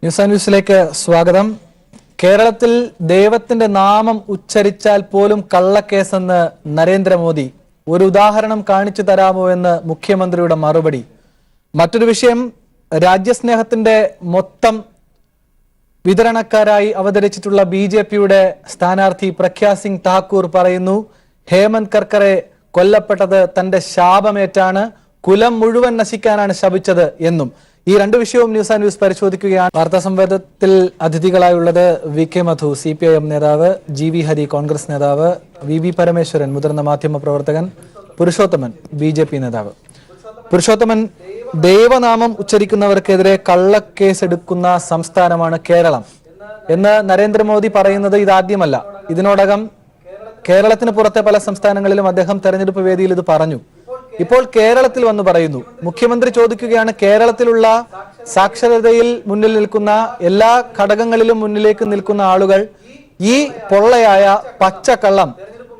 News and ന്യൂസിലേക്ക് സ്വാഗതം. കേരളത്തിൽ ദൈവത്തിന്റെ നാമം ഉച്ചരിച്ചാൽ പോലും കള്ളക്കേസെന്ന് നരേന്ദ്രമോദി. ഒരു ഉദാഹരണം കാണിച്ചു തരാമോ എന്ന് മുഖ്യമന്ത്രിയുടെ മറുപടി. മറ്റൊരു വിഷയം, രാജ്യസ്നേഹത്തിന്റെ മൊത്തം വിതരണക്കാരായി അവതരിച്ചിട്ടുള്ള BJPയുടെ സ്ഥാനാർത്ഥി പ്രഗ്യാ സിംഗ് ഠാക്കൂർ പറയുന്നു, ഹേമന്ത് കർക്കറെ കൊല്ലപ്പെട്ടത് തന്റെ ശാപമേറ്റാണ്, കുലം മുഴുവൻ നശിക്കാനാണ് ശപിച്ചത് എന്നും. ഈ രണ്ട് വിഷയവും ന്യൂസ് ആൻഡ് ന്യൂസ് പരിശോധിക്കുകയാണ്. വാർത്താ സംവേദത്തിൽ അതിഥികളായുള്ളത് VK മധു CPIM നേതാവ്, GV ഹരി കോൺഗ്രസ് നേതാവ്, VV പരമേശ്വരൻ മുതിർന്ന മാധ്യമ പ്രവർത്തകൻ, പുരുഷോത്തമൻ BJP നേതാവ്. പുരുഷോത്തമൻ, ദൈവനാമം ഉച്ചരിക്കുന്നവർക്കെതിരെ കള്ളക്കേസെടുക്കുന്ന സംസ്ഥാനമാണ് കേരളം എന്ന് നരേന്ദ്രമോദി പറയുന്നത് ഇതാദ്യമല്ല. ഇതിനോടകം കേരളത്തിന് പുറത്തെ പല സംസ്ഥാനങ്ങളിലും അദ്ദേഹം തെരഞ്ഞെടുപ്പ് വേദിയിൽ ഇത് പറഞ്ഞു. ഇപ്പോൾ കേരളത്തിൽ വന്ന് പറയുന്നു. മുഖ്യമന്ത്രി ചോദിക്കുകയാണ്, കേരളത്തിലുള്ള സാക്ഷരതയിൽ മുന്നിൽ നിൽക്കുന്ന എല്ലാ ഘടകങ്ങളിലും മുന്നിലേക്ക് നിൽക്കുന്ന ആളുകൾ ഈ പൊള്ളയായ പച്ചക്കള്ളം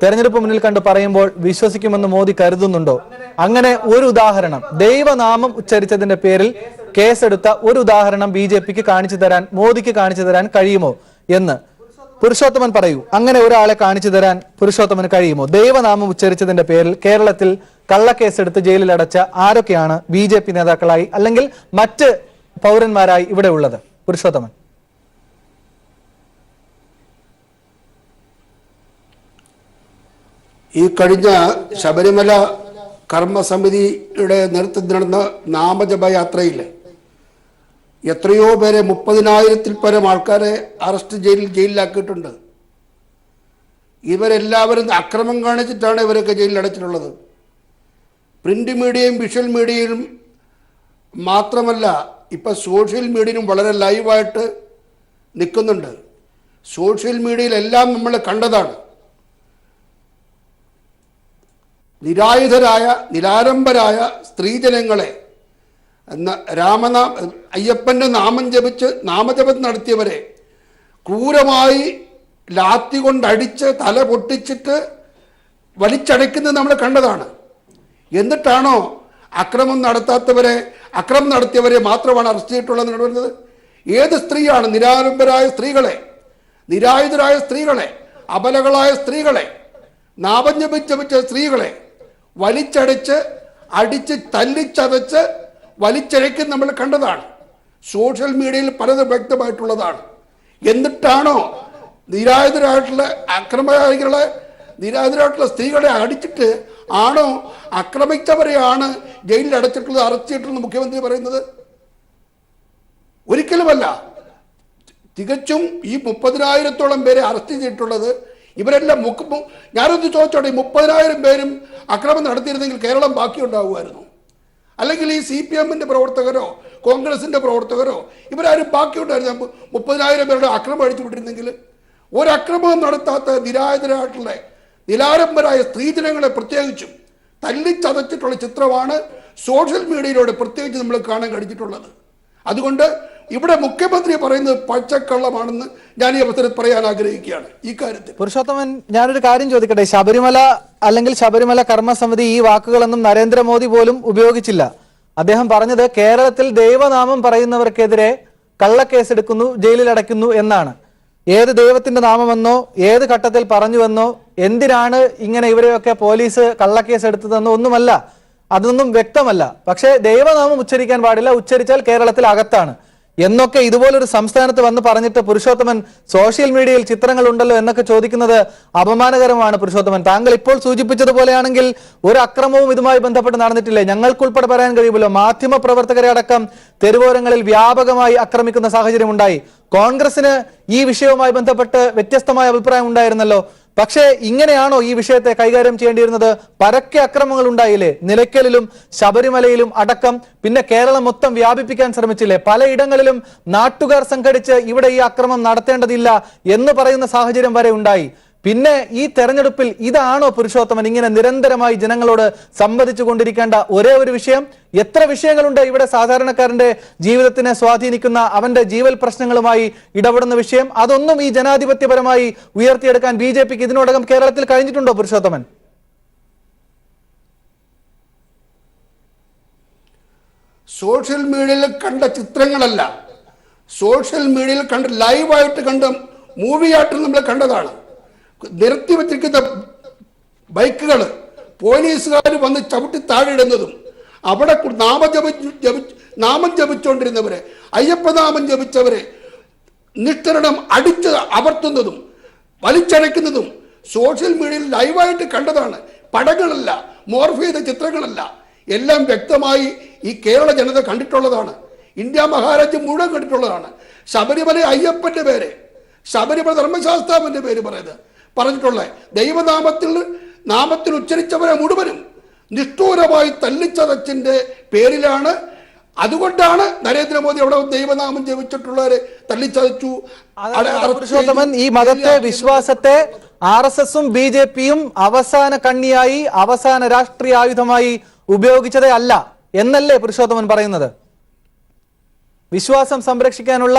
തെരഞ്ഞെടുപ്പ് മുന്നിൽ കണ്ട് പറയുമ്പോൾ വിശ്വസിക്കുമെന്ന് മോദി കരുതുന്നുണ്ടോ? അങ്ങനെ ഒരു ഉദാഹരണം, ദൈവനാമം ഉച്ചരിച്ചതിന്റെ പേരിൽ കേസെടുത്ത ഒരു ഉദാഹരണം BJPക്ക് കാണിച്ചു തരാൻ, മോദിക്ക് കാണിച്ചു തരാൻ കഴിയുമോ എന്ന് പുരുഷോത്തമൻ പറയൂ. അങ്ങനെ ഒരാളെ കാണിച്ചു തരാൻ പുരുഷോത്തമന് കഴിയുമോ? ദൈവനാമം ഉച്ചരിച്ചതിന്റെ പേരിൽ കേരളത്തിൽ കള്ളക്കേസെടുത്ത് ജയിലിൽ അടച്ച ആരൊക്കെയാണ് BJP നേതാക്കളായി അല്ലെങ്കിൽ മറ്റ് പൗരന്മാരായി ഇവിടെ ഉള്ളത്? പുരുഷോത്തമൻ. ഈ കഴിഞ്ഞ ശബരിമല കർമ്മസമിതിയുടെ നേതൃത്വത്തിൽ നടന്ന നാമജപ യാത്രയിൽ എത്രയോ പേരെ, 30,000-ൽ പരം ആൾക്കാരെ അറസ്റ്റ് ജയിലിലാക്കിയിട്ടുണ്ട്. ഇവരെല്ലാവരും അക്രമം കാണിച്ചിട്ടാണ് ഇവരൊക്കെ ജയിലിൽ അടച്ചിട്ടുള്ളത്. പ്രിന്റ് മീഡിയയും വിഷ്വൽ മീഡിയയിലും മാത്രമല്ല, ഇപ്പം സോഷ്യൽ മീഡിയയിലും വളരെ ലൈവായിട്ട് നിൽക്കുന്നുണ്ട്. സോഷ്യൽ മീഡിയയിലെല്ലാം നമ്മൾ കണ്ടതാണ്. നിരായുധരായ നിരാലംബരായ സ്ത്രീജനങ്ങളെ അയ്യപ്പൻ്റെ നാമം ജപിച്ച് നാമജപം നടത്തിയവരെ ക്രൂരമായി ലാത്തി കൊണ്ടടിച്ച് തല പൊട്ടിച്ചിട്ട് വലിച്ചടയ്ക്കുന്നത് നമ്മൾ കണ്ടതാണ്. എന്നിട്ടാണോ അക്രമം നടത്തിയവരെ മാത്രമാണ് അറസ്റ്റ് ചെയ്തിട്ടുള്ളതെന്ന് പറയുന്നത്? ഏത് സ്ത്രീയാണ് നിരാലംബരായ സ്ത്രീകളെ, നിരായുധരായ സ്ത്രീകളെ, അബലകളായ സ്ത്രീകളെ, നാമം ജപിച്ച സ്ത്രീകളെ വലിച്ചടച്ച് അടിച്ച് തല്ലിച്ചതച്ച് വലിച്ചഴയ്ക്കും നമ്മൾ കണ്ടതാണ്. സോഷ്യൽ മീഡിയയിൽ പലതും വ്യക്തമായിട്ടുള്ളതാണ്. എന്നിട്ടാണോ നിരായുധരായിട്ടുള്ള അക്രമകാരികളെ, നിരായുധരായിട്ടുള്ള സ്ത്രീകളെ അടിച്ചിട്ട് ആണോ ആക്രമിച്ചവരെയാണ് ജയിലിൽ അടച്ചിട്ടുള്ളത്, അറസ്റ്റ് ചെയ്തിട്ടുള്ളത് മുഖ്യമന്ത്രി പറയുന്നത്? ഒരിക്കലുമല്ല. തികച്ചും ഈ 30,000-ഓളം പേരെ അറസ്റ്റ് ചെയ്തിട്ടുള്ളത് ഇവരെല്ലാം ഞാനൊന്ന് ചോദിച്ചോട്ടെ, 30,000 പേരും അക്രമം നടത്തിയിരുന്നെങ്കിൽ കേരളം ബാക്കിയുണ്ടാവുമായിരുന്നു? അല്ലെങ്കിൽ ഈ CPIM-ന്റെ പ്രവർത്തകരോ കോൺഗ്രസിന്റെ പ്രവർത്തകരോ ഇവരാരും ബാക്കിയുണ്ടായിരുന്നു? 30,000 പേരുടെ അക്രമം അഴിച്ചു വിട്ടിരുന്നെങ്കിൽ? ഒരക്രമവും നടത്താത്ത നിരായുധരായിട്ടുള്ള നിലാരംബരായ സ്ത്രീജനങ്ങളെ പ്രത്യേകിച്ചും തല്ലിച്ചതച്ചിട്ടുള്ള ചിത്രമാണ് സോഷ്യൽ മീഡിയയിലൂടെ പ്രത്യേകിച്ച് നമ്മൾ കാണാൻ കഴിഞ്ഞിട്ടുള്ളത്. അതുകൊണ്ട് ഇവിടെ മുഖ്യമന്ത്രി പറയുന്നത് പച്ചക്കള്ളമാണെന്ന് ഞാൻ ഈ അവസരത്തിൽ പറയാൻ ആഗ്രഹിക്കുകയാണ്. ഈ കാര്യത്തിൽ പുരുഷോത്തമൻ, ഞാനൊരു കാര്യം ചോദിക്കട്ടെ. ശബരിമല അല്ലെങ്കിൽ ശബരിമല കർമ്മസമിതി ഈ വാക്കുകളൊന്നും നരേന്ദ്രമോദി പോലും ഉപയോഗിച്ചില്ല. അദ്ദേഹം പറഞ്ഞത് കേരളത്തിൽ ദൈവനാമം പറയുന്നവർക്കെതിരെ കള്ളക്കേസെടുക്കുന്നു, ജയിലിൽ അടയ്ക്കുന്നു എന്നാണ്. ഏത് ദൈവത്തിന്റെ നാമമെന്നോ ഏത് ഘട്ടത്തിൽ പറഞ്ഞുവെന്നോ എന്തിനാണ് ഇങ്ങനെ ഇവരെയൊക്കെ പോലീസ് കള്ളക്കേസ് എടുത്തതെന്നോ ഒന്നുമല്ല, അതൊന്നും വ്യക്തമല്ല. പക്ഷേ ദൈവനാമം ഉച്ചരിക്കാൻ പാടില്ല, ഉച്ചരിച്ചാൽ കേരളത്തിൽ അകത്താണ് എന്നൊക്കെ ഇതുപോലൊരു സംസ്ഥാനത്ത് വന്ന് പറഞ്ഞിട്ട് പുരുഷോത്തമൻ സോഷ്യൽ മീഡിയയിൽ ചിത്രങ്ങൾ ഉണ്ടല്ലോ എന്നൊക്കെ ചോദിക്കുന്നത് അപമാനകരമാണ്. പുരുഷോത്തമൻ, താങ്കൾ ഇപ്പോൾ സൂചിപ്പിച്ചതുപോലെയാണെങ്കിൽ ഒരു അക്രമവും ഇതുമായി ബന്ധപ്പെട്ട് നടന്നിട്ടില്ലേ? ഞങ്ങൾക്കുൾപ്പെടെ പറയാൻ കഴിയുമല്ലോ. മാധ്യമ പ്രവർത്തകരെ അടക്കം തെരുവോരങ്ങളിൽ വ്യാപകമായി ആക്രമിക്കുന്ന സാഹചര്യം ഉണ്ടായി. കോൺഗ്രസിന് ഈ വിഷയവുമായി ബന്ധപ്പെട്ട് വ്യത്യസ്തമായ അഭിപ്രായം ഉണ്ടായിരുന്നല്ലോ. പക്ഷേ ഇങ്ങനെയാണോ ഈ വിഷയത്തെ കൈകാര്യം ചെയ്യേണ്ടിയിരുന്നത്? പരക്കെ അക്രമങ്ങൾ ഉണ്ടായില്ലേ? നിലയ്ക്കലിലും ശബരിമലയിലും അടക്കം. പിന്നെ കേരളം മൊത്തം വ്യാപിപ്പിക്കാൻ ശ്രമിച്ചില്ലേ? പലയിടങ്ങളിലും നാട്ടുകാർ സംഘടിച്ച് ഇവിടെ ഈ അക്രമം നടത്തേണ്ടതില്ല എന്ന് പറയുന്ന സാഹചര്യം വരെ ഉണ്ടായി. പിന്നെ ഈ തെരഞ്ഞെടുപ്പിൽ ഇതാണോ പുരുഷോത്തമൻ ഇങ്ങനെ നിരന്തരമായി ജനങ്ങളോട് സംവദിച്ചു കൊണ്ടിരിക്കേണ്ട ഒരേ ഒരു വിഷയം? എത്ര വിഷയങ്ങളുണ്ട് ഇവിടെ സാധാരണക്കാരന്റെ ജീവിതത്തിനെ സ്വാധീനിക്കുന്ന, അവന്റെ ജീവൽ പ്രശ്നങ്ങളുമായി ഇടപെടുന്ന വിഷയം? അതൊന്നും ഈ ജനാധിപത്യപരമായി ഉയർത്തിയെടുക്കാൻ BJPക്ക് ഇതിനോടകം കേരളത്തിൽ കഴിഞ്ഞിട്ടുണ്ടോ പുരുഷോത്തമൻ? സോഷ്യൽ മീഡിയയിൽ കണ്ട ചിത്രങ്ങളല്ല, സോഷ്യൽ മീഡിയയിൽ കണ്ട് ലൈവായിട്ട് കണ്ട മൂവിയായിട്ട് നമ്മൾ കണ്ടതാണ്. നിരത്തി വച്ചിരിക്കുന്ന ബൈക്കുകൾ പോലീസുകാർ വന്ന് ചവിട്ടി താഴെയിടുന്നതും അവിടെ നാമം ജപിച്ചുകൊണ്ടിരുന്നവരെ, അയ്യപ്പനാമം ജപിച്ചവരെ നിഷ്കരണം അടിച്ച് അമർത്തുന്നതും വലിച്ചടയ്ക്കുന്നതും സോഷ്യൽ മീഡിയയിൽ ലൈവായിട്ട് കണ്ടതാണ്. പടങ്ങളല്ല, മോർഫ് ചെയ്ത ചിത്രങ്ങളല്ല, എല്ലാം വ്യക്തമായി ഈ കേരള ജനത കണ്ടിട്ടുള്ളതാണ്. ഇന്ത്യ മഹാരാജ്യം മുഴുവൻ കണ്ടിട്ടുള്ളതാണ്. ശബരിമല അയ്യപ്പന്റെ പേര്, ശബരിമല ധർമ്മശാസ്താവിന്റെ പേര് പറഞ്ഞിട്ടുള്ള നാമത്തിൽ ഉച്ചരിച്ചവരെ മുഴുവനും നിഷ്ഠൂരമായി തല്ലിച്ചതച്ചിന്റെ പേരിലാണ്. അതുകൊണ്ടാണ് നരേന്ദ്രമോദി അവിടെ ദൈവനാമം ജപിച്ചിട്ടുള്ളവരെ തല്ലിച്ചതച്ചു. പുരുഷോത്തമൻ, ഈ മതത്തെ, വിശ്വാസത്തെ RSSും BJPയും അവസാന കണ്ണിയായി, അവസാന രാഷ്ട്രീയ ആയുധമായി ഉപയോഗിച്ചതേ അല്ല എന്നല്ലേ പുരുഷോത്തമൻ പറയുന്നത്? വിശ്വാസം സംരക്ഷിക്കാനുള്ള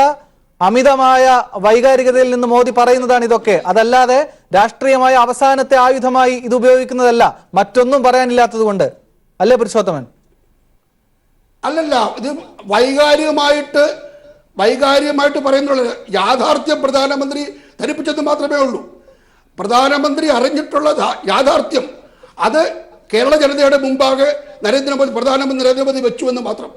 അമിതമായ വൈകാരികതയിൽ നിന്ന് മോദി പറയുന്നതാണ് ഇതൊക്കെ. അതല്ലാതെ രാഷ്ട്രീയമായ അവസാനത്തെ ആയുധമായി ഇത് ഉപയോഗിക്കുന്നതല്ല, മറ്റൊന്നും പറയാനില്ലാത്തത് കൊണ്ട് അല്ലേ പുരുഷോത്തമൻ? അല്ലല്ല, ഇത് വൈകാരികമായിട്ട് പറയുന്നുള്ള യാഥാർത്ഥ്യം പ്രധാനമന്ത്രി ധരിപ്പിച്ചത് മാത്രമേ ഉള്ളൂ. പ്രധാനമന്ത്രി അറിഞ്ഞിട്ടുള്ള യാഥാർത്ഥ്യം അത് കേരള ജനതയുടെ മുമ്പാകെ പ്രധാനമന്ത്രി നരേന്ദ്രമോദി വെച്ചു എന്ന് മാത്രം.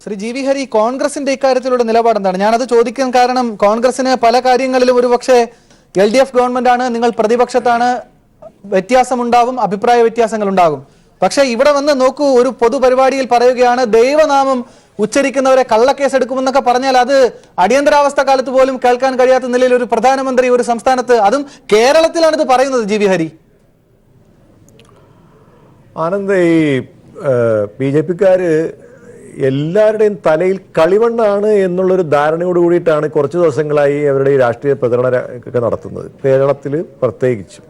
ശ്രീ GV ഹരി, കോൺഗ്രസിന്റെ ഇക്കാര്യത്തിലുള്ള നിലപാട് എന്താണ്? ഞാനത് ചോദിക്കാൻ കാരണം കോൺഗ്രസിന് പല കാര്യങ്ങളിലും ഒരുപക്ഷെ LDF ഗവൺമെന്റ് ആണ്, നിങ്ങൾ പ്രതിപക്ഷത്താണ്, വ്യത്യാസമുണ്ടാവും, അഭിപ്രായ വ്യത്യാസങ്ങൾ ഉണ്ടാകും. പക്ഷെ ഇവിടെ വന്ന് നോക്കൂ, ഒരു പൊതുപരിപാടിയിൽ പറയുകയാണ് ദൈവനാമം ഉച്ചരിക്കുന്നവരെ കള്ളക്കേസ് എടുക്കുമെന്നൊക്കെ പറഞ്ഞാൽ അത് അടിയന്തരാവസ്ഥ കാലത്ത് പോലും കേൾക്കാൻ കഴിയാത്ത നിലയിൽ ഒരു പ്രധാനമന്ത്രി ഒരു സംസ്ഥാനത്ത്, അതും കേരളത്തിലാണ് ഇത് പറയുന്നത്. GV ഹരി, ആനന്ദ്, ഈ BJPക്കാര് എല്ലാവരുടെയും തലയിൽ കളിമണ്ണാണ് എന്നുള്ളൊരു ധാരണയോട് കൂടിയിട്ടാണ് കുറച്ച് ദിവസങ്ങളായി അവരുടെ ഈ രാഷ്ട്രീയ പ്രചരണമൊക്കെ നടത്തുന്നത്. കേരളത്തിൽ പ്രത്യേകിച്ചും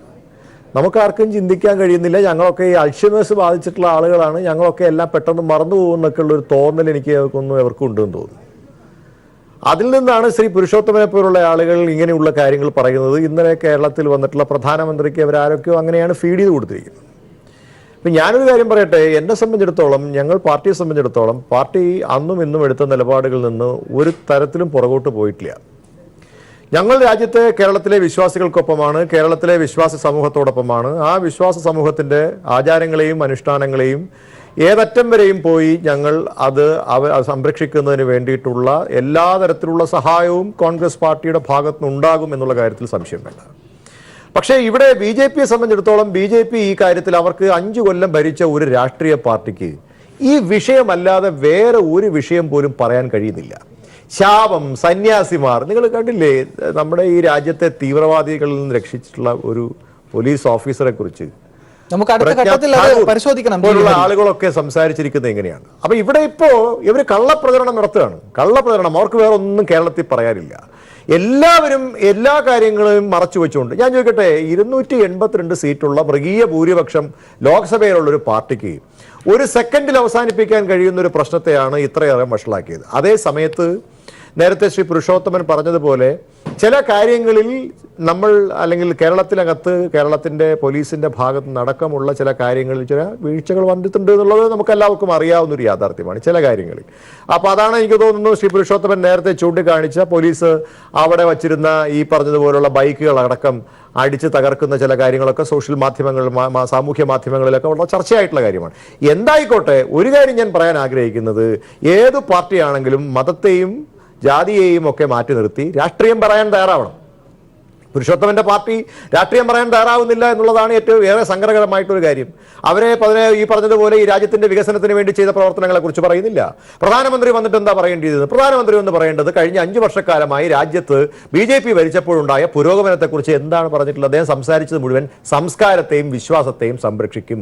നമുക്കാർക്കും ചിന്തിക്കാൻ കഴിയുന്നില്ല. ഞങ്ങളൊക്കെ ഈ അൾഷിമേഴ്സ് ബാധിച്ചിട്ടുള്ള ആളുകളാണ്, ഞങ്ങളൊക്കെ എല്ലാം പെട്ടെന്ന് മറന്നു പോകുമെന്നൊക്കെ ഉള്ളൊരു തോന്നൽ എവർക്കും ഉണ്ടെന്ന് തോന്നുന്നു. അതിൽ നിന്നാണ് ശ്രീ പുരുഷോത്തമനെ പോലുള്ള ആളുകൾ ഇങ്ങനെയുള്ള കാര്യങ്ങൾ പറയുന്നത്. ഇന്നലെ കേരളത്തിൽ വന്നിട്ടുള്ള പ്രധാനമന്ത്രിക്ക് അവരാരൊക്കെയോ അങ്ങനെയാണ് ഫീഡ് ചെയ്ത് കൊടുത്തിരിക്കുന്നത്. ഇപ്പം ഞാനൊരു കാര്യം പറയട്ടെ, എന്നെ സംബന്ധിച്ചിടത്തോളം, ഞങ്ങൾ പാർട്ടിയെ സംബന്ധിച്ചിടത്തോളം, പാർട്ടി അന്നും ഇന്നും എടുത്ത നിലപാടുകളിൽ നിന്ന് ഒരു തരത്തിലും പുറകോട്ട് പോയിട്ടില്ല. ഞങ്ങൾ രാജ്യത്തെ കേരളത്തിലെ വിശ്വാസികൾക്കൊപ്പമാണ്, കേരളത്തിലെ വിശ്വാസ സമൂഹത്തോടൊപ്പമാണ്. ആ വിശ്വാസ സമൂഹത്തിൻ്റെ ആചാരങ്ങളെയും അനുഷ്ഠാനങ്ങളെയും ഏതറ്റം വരെയും പോയി ഞങ്ങൾ അത് സംരക്ഷിക്കുന്നതിന് വേണ്ടിയിട്ടുള്ള എല്ലാ തരത്തിലുള്ള സഹായവും കോൺഗ്രസ് പാർട്ടിയുടെ ഭാഗത്തുനിന്നുണ്ടാകും എന്നുള്ള കാര്യത്തിൽ സംശയം വേണ്ട. പക്ഷേ ഇവിടെ BJPയെ സംബന്ധിച്ചിടത്തോളം, BJP ഈ കാര്യത്തിൽ അവർക്ക് 5 കൊല്ലം ഭരിച്ച ഒരു രാഷ്ട്രീയ പാർട്ടിക്ക് ഈ വിഷയമല്ലാതെ വേറെ ഒരു വിഷയം പോലും പറയാൻ കഴിയുന്നില്ല. ശാപം, സന്യാസിമാർ, നിങ്ങൾ കണ്ടില്ലേ നമ്മുടെ ഈ രാജ്യത്തെ തീവ്രവാദികളിൽ നിന്ന് രക്ഷിച്ചിട്ടുള്ള ഒരു പോലീസ് ഓഫീസറെ കുറിച്ച് നമുക്ക് അടുത്ത ഘട്ടത്തിൽ പരിശോധിക്കണം. പോലുള്ള ആളുകളൊക്കെ സംസാരിച്ചിരിക്കുന്നത് എങ്ങനെയാണ്? അപ്പൊ ഇവിടെ ഇപ്പോ ഇവർ കള്ളപ്രചരണം നടത്തുകയാണ്. കള്ളപ്രചരണം, അവർക്ക് വേറെ ഒന്നും കേരളത്തിൽ പറയാനില്ല. എല്ലാവരും എല്ലാ കാര്യങ്ങളും മറച്ചു വെച്ചുകൊണ്ട്, ഞാൻ ചോദിക്കട്ടെ, 282 സീറ്റുള്ള മൃഗീയ ഭൂരിപക്ഷം ലോക്സഭയിലുള്ളൊരു പാർട്ടിക്ക് ഒരു സെക്കൻഡിൽ അവസാനിപ്പിക്കാൻ കഴിയുന്ന ഒരു പ്രശ്നത്തെയാണ് ഇത്രയേറെ വഷളാക്കിയത്. അതേ സമയത്ത് നേരത്തെ ശ്രീ പുരുഷോത്തമൻ പറഞ്ഞതുപോലെ ചില കാര്യങ്ങളിൽ നമ്മൾ, അല്ലെങ്കിൽ കേരളത്തിനകത്ത് കേരളത്തിൻ്റെ പോലീസിൻ്റെ ഭാഗത്ത് നടക്കമുള്ള ചില കാര്യങ്ങളിൽ ചില വീഴ്ചകൾ വന്നിട്ടുണ്ട് എന്നുള്ളത് നമുക്ക് എല്ലാവർക്കും അറിയാവുന്നൊരു യാഥാർത്ഥ്യമാണ് ചില കാര്യങ്ങളിൽ. അപ്പോൾ അതാണ് എനിക്ക് തോന്നുന്നു ശ്രീ പുരുഷോത്തമൻ നേരത്തെ ചൂണ്ടിക്കാണിച്ച പോലീസ് അവിടെ വച്ചിരുന്ന ഈ പറഞ്ഞതുപോലുള്ള ബൈക്കുകളടക്കം അടിച്ച് തകർക്കുന്ന ചില കാര്യങ്ങളൊക്കെ സോഷ്യൽ മാധ്യമങ്ങൾ, സാമൂഹ്യ മാധ്യമങ്ങളിലൊക്കെ ഉള്ള ചർച്ചയായിട്ടുള്ള കാര്യമാണ്. എന്തായിക്കോട്ടെ, ഒരു കാര്യം ഞാൻ പറയാൻ ആഗ്രഹിക്കുന്നത്, ഏത് പാർട്ടിയാണെങ്കിലും മതത്തെയും ജാതിയെയും ഒക്കെ മാറ്റി നിർത്തി രാഷ്ട്രീയം പറയാൻ തയ്യാറാവണം. പുരുഷോത്തമന്റെ പാർട്ടി രാഷ്ട്രീയം പറയാൻ തയ്യാറാവുന്നില്ല എന്നുള്ളതാണ് ഏറ്റവും ഏറെ സങ്കടകരമായിട്ടൊരു കാര്യം. അവരെ ഈ പറഞ്ഞതുപോലെ ഈ രാജ്യത്തിന്റെ വികസനത്തിന് വേണ്ടി ചെയ്ത പ്രവർത്തനങ്ങളെ കുറിച്ച് പറയുന്നില്ല. പ്രധാനമന്ത്രി വന്നിട്ട് എന്താ പറയേണ്ടത്? പ്രധാനമന്ത്രി എന്ന് പറയേണ്ടത് കഴിഞ്ഞ 5 വർഷക്കാലമായി രാജ്യത്ത് BJP ഭരിച്ചപ്പോഴുണ്ടായ പുരോഗമനത്തെക്കുറിച്ച് എന്താണ് പറഞ്ഞിട്ടുള്ളത്? അദ്ദേഹം സംസാരിച്ചത് മുഴുവൻ സംസ്കാരത്തെയും വിശ്വാസത്തെയും സംരക്ഷിക്കും,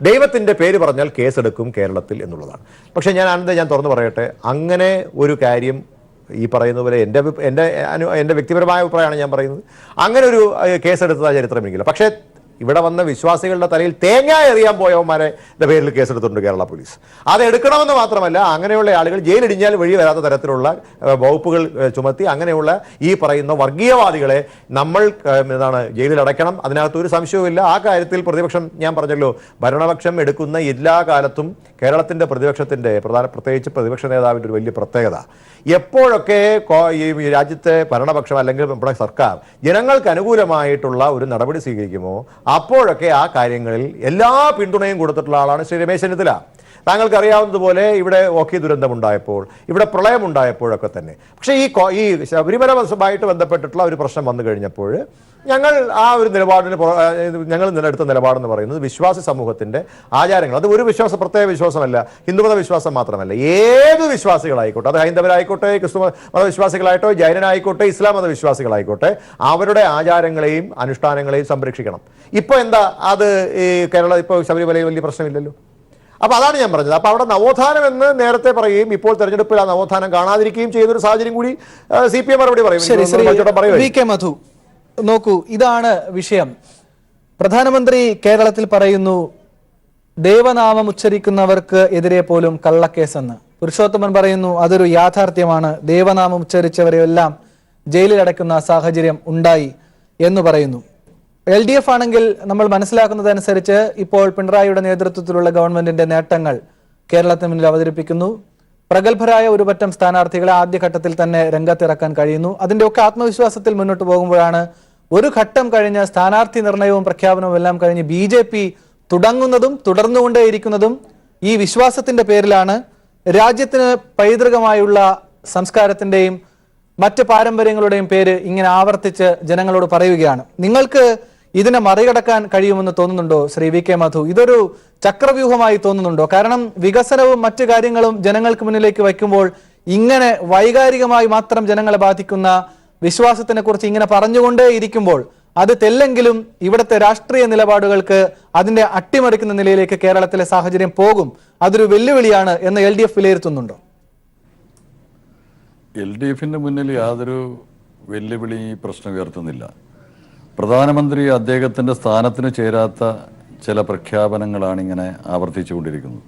ദൈവത്തിന്റെ പേര് പറഞ്ഞാൽ കേസെടുക്കും കേരളത്തിൽ എന്നുള്ളതാണ്. പക്ഷെ ഞാൻ തുറന്നു പറയട്ടെ, അങ്ങനെ ഒരു കാര്യം ഈ പറയുന്ന പോലെ എൻ്റെ വ്യക്തിപരമായ അഭിപ്രായമാണ് ഞാൻ പറയുന്നത്, അങ്ങനെ ഒരു കേസെടുത്തതായ ചരിത്രമെങ്കിലും. പക്ഷേ ഇവിടെ വന്ന വിശ്വാസികളുടെ തലയിൽ തേങ്ങ എറിയാൻ പോയവന്മാരുടെ പേരിൽ കേസെടുത്തിട്ടുണ്ട് കേരള പോലീസ്. അത് എടുക്കണമെന്ന് മാത്രമല്ല, അങ്ങനെയുള്ള ആളുകൾ ജയിലിടിഞ്ഞാൽ വഴി വരാത്ത തരത്തിലുള്ള വകുപ്പുകൾ ചുമത്തി അങ്ങനെയുള്ള ഈ പറയുന്ന വർഗീയവാദികളെ നമ്മൾ ജയിലിൽ അടയ്ക്കണം. അതിനകത്ത് ഒരു സംശയവുമില്ല. ആ കാര്യത്തിൽ പ്രതിപക്ഷം, ഞാൻ പറഞ്ഞല്ലോ, ഭരണപക്ഷം എടുക്കുന്ന എല്ലാ കാലത്തും കേരളത്തിന്റെ പ്രതിപക്ഷത്തിന്റെ പ്രത്യേകിച്ച് പ്രതിപക്ഷ നേതാവിന്റെ ഒരു വലിയ പ്രത്യേകത, എപ്പോഴൊക്കെ ഈ രാജ്യത്തെ ഭരണപക്ഷം അല്ലെങ്കിൽ നമ്മുടെ സർക്കാർ ജനങ്ങൾക്ക് അനുകൂലമായിട്ടുള്ള ഒരു നടപടി സ്വീകരിക്കുമോ അപ്പോഴൊക്കെ ആ കാര്യങ്ങളിൽ എല്ലാ പിന്തുണയും കൊടുത്തിട്ടുള്ള ആളാണ് ശ്രീ രമേശ് ചെന്നിത്തല. താങ്കൾക്ക് അറിയാവുന്നതുപോലെ ഇവിടെ ഓഖി ദുരന്തമുണ്ടായപ്പോൾ, ഇവിടെ പ്രളയമുണ്ടായപ്പോഴൊക്കെ തന്നെ. പക്ഷേ ഈ ശബരിമലയുമായിട്ട് ബന്ധപ്പെട്ടിട്ടുള്ള ഒരു പ്രശ്നം വന്നു കഴിഞ്ഞപ്പോൾ ഞങ്ങൾ ആ ഒരു നിലപാടിന് ഞങ്ങൾ എടുത്ത നിലപാടെന്ന് പറയുന്നത് വിശ്വാസി സമൂഹത്തിന്റെ ആചാരങ്ങൾ, അത് ഒരു പ്രത്യേക വിശ്വാസമല്ല, ഹിന്ദുമത വിശ്വാസം മാത്രമല്ല, ഏത് വിശ്വാസികളായിക്കോട്ടെ, അത് ഹൈന്ദവരായിക്കോട്ടെ, ക്രിസ്തു മതവിശ്വാസികളായിട്ടോ, ജൈനനായിക്കോട്ടെ, ഇസ്ലാം മതവിശ്വാസികളായിക്കോട്ടെ, അവരുടെ ആചാരങ്ങളെയും അനുഷ്ഠാനങ്ങളെയും സംരക്ഷിക്കണം. ഇപ്പൊ എന്താ അത് ഈ ഇപ്പോൾ ശബരിമലയിൽ വലിയ പ്രശ്നമില്ലല്ലോ. അപ്പൊ അതാണ് ഞാൻ പറഞ്ഞത്. അപ്പൊ അവിടെ നവോത്ഥാനം എന്ന് നേരത്തെ പറയുകയും ഇപ്പോൾ തെരഞ്ഞെടുപ്പിൽ ആ നവോത്ഥാനം കാണാതിരിക്കുകയും ചെയ്തൊരു സാഹചര്യം കൂടി CPM മറുപടി പറയും. നോക്കൂ, ഇതാണ് വിഷയം. പ്രധാനമന്ത്രി കേരളത്തിൽ പറയുന്നു ദേവനാമം ഉച്ചരിക്കുന്നവർക്ക് എതിരെ പോലും കള്ളക്കേസെന്ന്. പുരുഷോത്തമൻ പറയുന്നു അതൊരു യാഥാർത്ഥ്യമാണ്, ദേവനാമം ഉച്ചരിച്ചവരെയെല്ലാം ജയിലിലടയ്ക്കുന്ന സാഹചര്യം ഉണ്ടായി എന്ന് പറയുന്നു. LDF ആണെങ്കിൽ നമ്മൾ മനസ്സിലാക്കുന്നതനുസരിച്ച് ഇപ്പോൾ പിണറായിയുടെ നേതൃത്വത്തിലുള്ള ഗവൺമെന്റിന്റെ നേട്ടങ്ങൾ കേരളത്തിന് മുന്നിൽ അവതരിപ്പിക്കുന്നു. പ്രഗത്ഭരായ ഒരു പറ്റം സ്ഥാനാർത്ഥികളെ ആദ്യഘട്ടത്തിൽ തന്നെ രംഗത്തിറക്കാൻ കഴിയുന്നു. അതിൻ്റെയൊക്കെ ആത്മവിശ്വാസത്തിൽ മുന്നോട്ട് പോകുമ്പോഴാണ് ഒരു ഘട്ടം കഴിഞ്ഞ് സ്ഥാനാർത്ഥി നിർണയവും പ്രഖ്യാപനവും എല്ലാം കഴിഞ്ഞ് BJP തുടങ്ങുന്നതും തുടർന്നുകൊണ്ടേയിരിക്കുന്നതും ഈ വിശ്വാസത്തിന്റെ പേരിലാണ്. രാജ്യത്തിന് പൈതൃകമായുള്ള സംസ്കാരത്തിന്റെയും മറ്റ് പാരമ്പര്യങ്ങളുടെയും പേര് ഇങ്ങനെ ആവർത്തിച്ച് ജനങ്ങളോട് പറയുകയാണ്. നിങ്ങൾക്ക് ഇതിനെ മറികടക്കാൻ കഴിയുമെന്ന് തോന്നുന്നുണ്ടോ ശ്രീ VK മധു? ഇതൊരു ചക്രവ്യൂഹമായി തോന്നുന്നുണ്ടോ? കാരണം വികസനവും മറ്റു കാര്യങ്ങളും ജനങ്ങൾക്ക് മുന്നിലേക്ക് വയ്ക്കുമ്പോൾ ഇങ്ങനെ വൈകാരികമായി മാത്രം ജനങ്ങളെ ബാധിക്കുന്ന വിശ്വാസത്തിനെ കുറിച്ച് ഇങ്ങനെ പറഞ്ഞുകൊണ്ടേ ഇരിക്കുമ്പോൾ അത് തെല്ലെങ്കിലും ഇവിടുത്തെ രാഷ്ട്രീയ നിലപാടുകൾക്ക് അതിന്റെ അട്ടിമറിക്കുന്ന നിലയിലേക്ക് കേരളത്തിലെ സാഹചര്യം പോകും. അതൊരു വെല്ലുവിളിയാണ് എന്ന് LDF വിലയിരുത്തുന്നുണ്ടോ? LDFിന്റെ മുന്നിൽ യാതൊരു വെല്ലുവിളി പ്രശ്നം ഉയർത്തുന്നില്ല. പ്രധാനമന്ത്രി അദ്ദേഹത്തിന്റെ സ്ഥാനത്തിന് ചേരാത്ത ചില പ്രഖ്യാപനങ്ങളാണ് ഇങ്ങനെ ആവർത്തിച്ചുകൊണ്ടിരിക്കുന്നത്.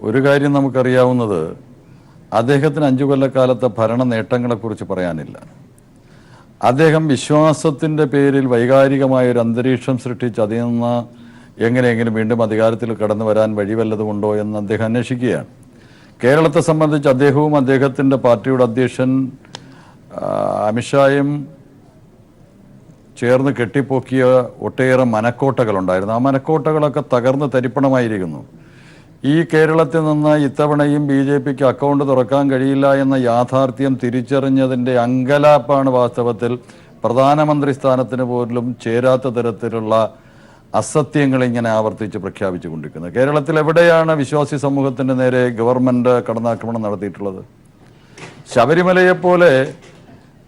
ഒരു കാര്യം നമുക്കറിയാവുന്നത്, അദ്ദേഹത്തിന് 5 കൊല്ലക്കാലത്തെ ഭരണ നേട്ടങ്ങളെക്കുറിച്ച് പറയാനില്ല. അദ്ദേഹം വിശ്വാസത്തിൻ്റെ പേരിൽ വൈകാരികമായൊരു അന്തരീക്ഷം സൃഷ്ടിച്ച് അതിൽ നിന്ന് എങ്ങനെയെങ്കിലും വീണ്ടും അധികാരത്തിൽ കടന്നു വരാൻ വഴി വല്ലതുമുണ്ടോ എന്ന് അദ്ദേഹം അന്വേഷിക്കുകയാണ്. കേരളത്തെ സംബന്ധിച്ച് അദ്ദേഹവും അദ്ദേഹത്തിൻ്റെ പാർട്ടിയുടെ അധ്യക്ഷൻ അമിത്ഷായും ചേർന്ന് കെട്ടിപ്പൊക്കിയ ഒട്ടേറെ മനക്കോട്ടകളുണ്ടായിരുന്നു. ആ മനക്കോട്ടകളൊക്കെ തകർന്ന് തരിപ്പണമായിരിക്കുന്നു. ഈ കേരളത്തിൽ നിന്ന് ഇത്തവണയും BJPക്ക് അക്കൗണ്ട് തുറക്കാൻ കഴിയില്ല എന്ന യാഥാർത്ഥ്യം തിരിച്ചറിഞ്ഞതിൻ്റെ അങ്കലാപ്പാണ് വാസ്തവത്തിൽ പ്രധാനമന്ത്രി സ്ഥാനത്തിന് പോലും ചേരാത്ത തരത്തിലുള്ള അസത്യങ്ങൾ ഇങ്ങനെ ആവർത്തിച്ച് പ്രഖ്യാപിച്ചു കൊണ്ടിരിക്കുന്നത്. കേരളത്തിൽ എവിടെയാണ് വിശ്വാസി സമൂഹത്തിൻ്റെ നേരെ ഗവൺമെൻറ് കടന്നാക്രമണം നടത്തിയിട്ടുള്ളത്? ശബരിമലയെപ്പോലെ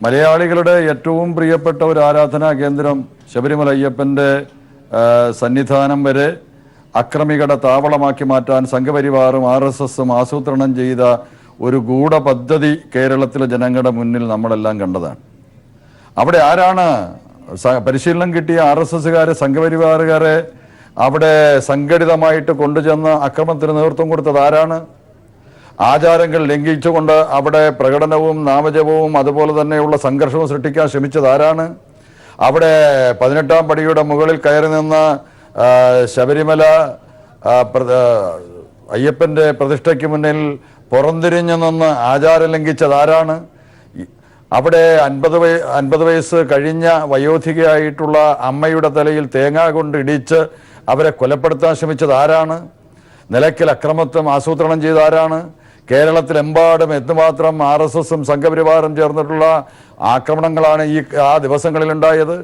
മലയാളികളുടെ ഏറ്റവും പ്രിയപ്പെട്ട ഒരു ആരാധനാ കേന്ദ്രം ശബരിമല അയ്യപ്പൻ്റെ സന്നിധാനം വരെ അക്രമികളുടെ താവളമാക്കി മാറ്റാൻ സംഘപരിവാറും RSSും ആസൂത്രണം ചെയ്ത ഒരു ഗൂഢപദ്ധതി കേരളത്തിലെ ജനങ്ങളുടെ മുന്നിൽ നമ്മളെല്ലാം കണ്ടതാണ്. അവിടെ ആരാണ് പരിശീലനം കിട്ടിയ RSSകാരെ സംഘപരിവാറുകാരെ അവിടെ സംഘടിതമായിട്ട് കൊണ്ടുചെന്ന് അക്രമത്തിന് നേതൃത്വം കൊടുത്തത് ആരാണ്? ആചാരങ്ങൾ ലംഘിച്ചുകൊണ്ട് അവിടെ പ്രകടനവും നാമജപവും അതുപോലെ തന്നെയുള്ള സംഘർഷവും സൃഷ്ടിക്കാൻ ശ്രമിച്ചത് ആരാണ്? അവിടെ 18-ാം പടിയുടെ മുകളിൽ കയറി നിന്ന് ശബരിമല അയ്യപ്പൻ്റെ പ്രതിഷ്ഠയ്ക്ക് മുന്നിൽ പുറംതിരിഞ്ഞു നിന്ന് ആചാരം ലംഘിച്ചത് ആരാണ്? അവിടെ 50 വയസ്സ് കഴിഞ്ഞ വയോധികയായിട്ടുള്ള അമ്മയുടെ തലയിൽ തേങ്ങ കൊണ്ട് ഇടിച്ച് അവരെ കൊലപ്പെടുത്താൻ ശ്രമിച്ചത് ആരാണ്? നിലയ്ക്കൽ അക്രമത്വം ആസൂത്രണം ചെയ്ത ആരാണ്? കേരളത്തിലെമ്പാടും എന്തുമാത്രം RSSും സംഘപരിവാറും ചേർന്നിട്ടുള്ള ആക്രമണങ്ങളാണ് ആ ദിവസങ്ങളിൽ ഉണ്ടായത്.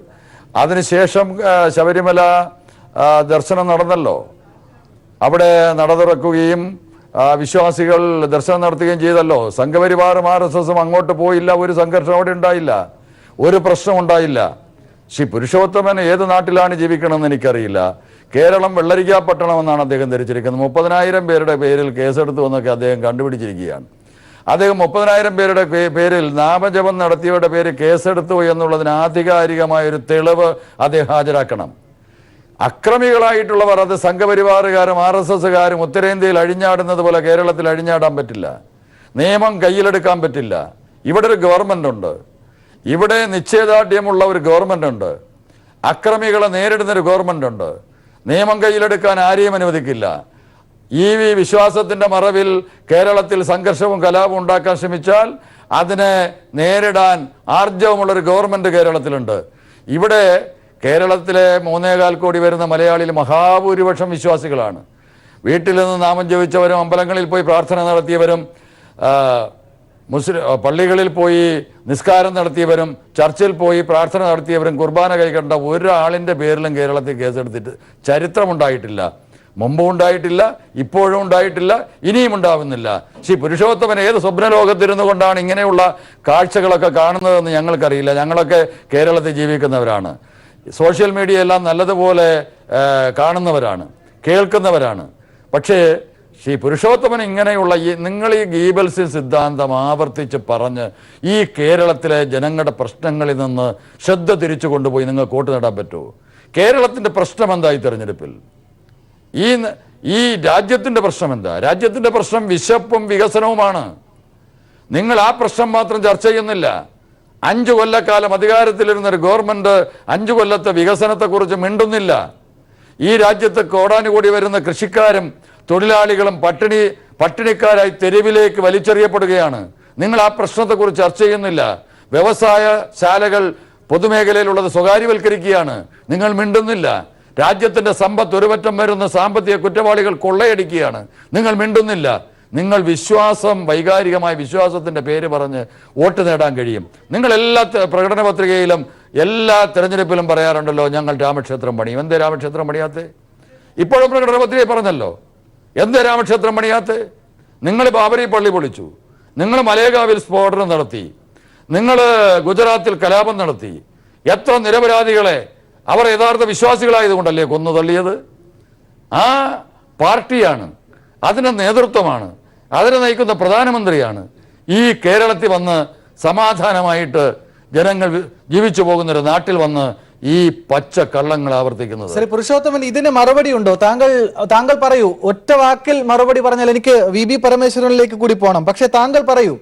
അതിനുശേഷം ശബരിമല ദർശനം നടന്നല്ലോ. അവിടെ നട തുറക്കുകയും വിശ്വാസികൾ ദർശനം നടത്തുകയും ചെയ്തല്ലോ. സംഘപരിവാറും RSSും അങ്ങോട്ട് പോയില്ല. ഒരു സംഘർഷം അവിടെ ഉണ്ടായില്ല, ഒരു പ്രശ്നം ഉണ്ടായില്ല. ശ്രീ പുരുഷോത്തമൻ ഏത് നാട്ടിലാണ് ജീവിക്കണമെന്ന് എനിക്കറിയില്ല. കേരളം വെള്ളരിക്കാപട്ടണമെന്നാണ് അദ്ദേഹം ധരിച്ചിരിക്കുന്നത്. 30,000 പേരുടെ പേരിൽ കേസെടുത്തു എന്നൊക്കെ അദ്ദേഹം കണ്ടുപിടിച്ചിരിക്കുകയാണ്. അദ്ദേഹം 30,000 പേരുടെ പേരിൽ നാമജപം നടത്തിയവരുടെ പേര് കേസെടുത്തു എന്നുള്ളതിന് ആധികാരികമായൊരു തെളിവ് അദ്ദേഹം ഹാജരാക്കണം. അക്രമികളായിട്ടുള്ളവർ, അത് സംഘപരിവാറുകാരും RSSകാരും ഉത്തരേന്ത്യയിൽ അഴിഞ്ഞാടുന്നത് പോലെ കേരളത്തിൽ അഴിഞ്ഞാടാൻ പറ്റില്ല. നിയമം കയ്യിലെടുക്കാൻ പറ്റില്ല. ഇവിടെ ഒരു ഗവൺമെന്റ് ഉണ്ട്, ഇവിടെ നിശ്ചയദാർഢ്യമുള്ള ഒരു ഗവൺമെന്റ് ഉണ്ട്, അക്രമികളെ നേരിടുന്നൊരു ഗവൺമെന്റ് ഉണ്ട്. നിയമം കയ്യിലെടുക്കാൻ ആരെയും അനുവദിക്കില്ല. വിശ്വാസത്തിന്റെ മറവിൽ കേരളത്തിൽ സംഘർഷവും കലാപവും ഉണ്ടാക്കാൻ ശ്രമിച്ചാൽ അതിനെ നേരിടാൻ ആർജവമുള്ളൊരു ഗവൺമെന്റ് കേരളത്തിലുണ്ട്. ഇവിടെ കേരളത്തിലെ 3.25 കോടി വരുന്ന മലയാളിയിൽ മഹാഭൂരിപക്ഷം വിശ്വാസികളാണ്. വീട്ടിൽ നിന്ന് നാമം ജപിച്ചവരും അമ്പലങ്ങളിൽ പോയി പ്രാർത്ഥന നടത്തിയവരും പള്ളികളിൽ പോയി നിസ്കാരം നടത്തിയവരും ചർച്ചിൽ പോയി പ്രാർത്ഥന നടത്തിയവരും കുർബാന കൈക്കണ്ട ഒരാളിൻ്റെ പേരിലും കേരളത്തിൽ കേസെടുത്തിട്ട് ചരിത്രമുണ്ടായിട്ടില്ല. മുമ്പും ഉണ്ടായിട്ടില്ല, ഇപ്പോഴും ഉണ്ടായിട്ടില്ല, ഇനിയും ഉണ്ടാവുന്നില്ല. ശ്രീ പുരുഷോത്തമൻ ഏത് സ്വപ്നലോകത്തിരുന്നു കൊണ്ടാണ് ഇങ്ങനെയുള്ള കാഴ്ചകളൊക്കെ കാണുന്നതെന്ന് ഞങ്ങൾക്കറിയില്ല. ഞങ്ങളൊക്കെ കേരളത്തിൽ ജീവിക്കുന്നവരാണ്, സോഷ്യൽ മീഡിയ എല്ലാം നല്ലതുപോലെ കാണുന്നവരാണ്, കേൾക്കുന്നവരാണ്. പക്ഷേ ശ്രീ പുരുഷോത്തമൻ ഇങ്ങനെയുള്ള നിങ്ങൾ ഈ ഗീബൽസി സിദ്ധാന്തം ആവർത്തിച്ച് പറഞ്ഞ് ഈ കേരളത്തിലെ ജനങ്ങളുടെ പ്രശ്നങ്ങളിൽ നിന്ന് ശ്രദ്ധ തിരിച്ചു കൊണ്ടുപോയി നിങ്ങൾ വോട്ട് നേടാൻ പറ്റുമോ? കേരളത്തിൻ്റെ പ്രശ്നം എന്തായി തെരഞ്ഞെടുപ്പിൽ? ഈ രാജ്യത്തിൻ്റെ പ്രശ്നം എന്താ? രാജ്യത്തിൻ്റെ പ്രശ്നം വിശപ്പും വികസനവുമാണ്. നിങ്ങൾ ആ പ്രശ്നം മാത്രം ചർച്ച ചെയ്യുന്നില്ല. 5 കൊല്ലക്കാലം അധികാരത്തിലിരുന്നൊരു ഗവൺമെന്റ് 5 കൊല്ലത്തെ വികസനത്തെക്കുറിച്ച് മിണ്ടുന്നില്ല. ഈ രാജ്യത്ത് കോടാനുകൂടി വരുന്ന കൃഷിക്കാരും തൊഴിലാളികളും പട്ടിണിക്കാരായി തെരുവിലേക്ക് വലിച്ചെറിയപ്പെടുകയാണ്. നിങ്ങൾ ആ പ്രശ്നത്തെക്കുറിച്ച് ചർച്ച ചെയ്യുന്നില്ല. വ്യവസായശാലകൾ പൊതുമേഖലയിലുള്ളത് സ്വകാര്യവൽക്കരിക്കുകയാണ്, നിങ്ങൾ മിണ്ടുന്നില്ല. രാജ്യത്തിന്റെ സമ്പത്ത് ഒരുപറ്റം വരുന്ന സാമ്പത്തിക കുറ്റവാളികൾ കൊള്ളയടിക്കുകയാണ്, നിങ്ങൾ മിണ്ടുന്നില്ല. നിങ്ങൾ വിശ്വാസം, വൈകാരികമായ വിശ്വാസത്തിന്റെ പേര് പറഞ്ഞ് വോട്ട് നേടാൻ കഴിയും. നിങ്ങൾ എല്ലാ പ്രകടന പത്രികയിലും എല്ലാ തെരഞ്ഞെടുപ്പിലും പറയാറുണ്ടല്ലോ, ഞങ്ങൾ രാമക്ഷേത്രം പണിയും. എന്തേ രാമക്ഷേത്രം പണിയാത്തേ? ഇപ്പോഴും പ്രകടന പത്രിക പറഞ്ഞല്ലോ, എന്തേ രാമക്ഷേത്രം പണിയാത്തേ? നിങ്ങൾ ബാബരി പള്ളി പൊളിച്ചു, നിങ്ങൾ മലേഗാവിൽ സ്ഫോടനം നടത്തി, നിങ്ങൾ ഗുജറാത്തിൽ കലാപം നടത്തി. എത്ര നിരപരാധികളെ അവർ യഥാർത്ഥ വിശ്വാസികളായതുകൊണ്ടല്ലേ കൊന്നു തള്ളിയത്? ആ പാർട്ടിയാണ്, അതിൻ്റെ നേതൃത്വമാണ്, അതിനെ നയിക്കുന്ന പ്രധാനമന്ത്രിയാണ് ഈ കേരളത്തിൽ വന്ന് സമാധാനമായിട്ട് ജനങ്ങൾ ജീവിച്ചു പോകുന്നൊരു നാട്ടിൽ വന്ന് ഈ പച്ച കള്ളങ്ങൾ ആവർത്തിക്കുന്നത്. ശ്രീ പുരുഷോത്തമൻ, ഇതിന് മറുപടി ഉണ്ടോ? താങ്കൾ പറയൂ. ഒറ്റ വാക്കിൽ മറുപടി പറഞ്ഞാൽ എനിക്ക് VB പരമേശ്വരനിലേക്ക് കൂടി പോകണം. പക്ഷെ താങ്കൾ പറയൂ,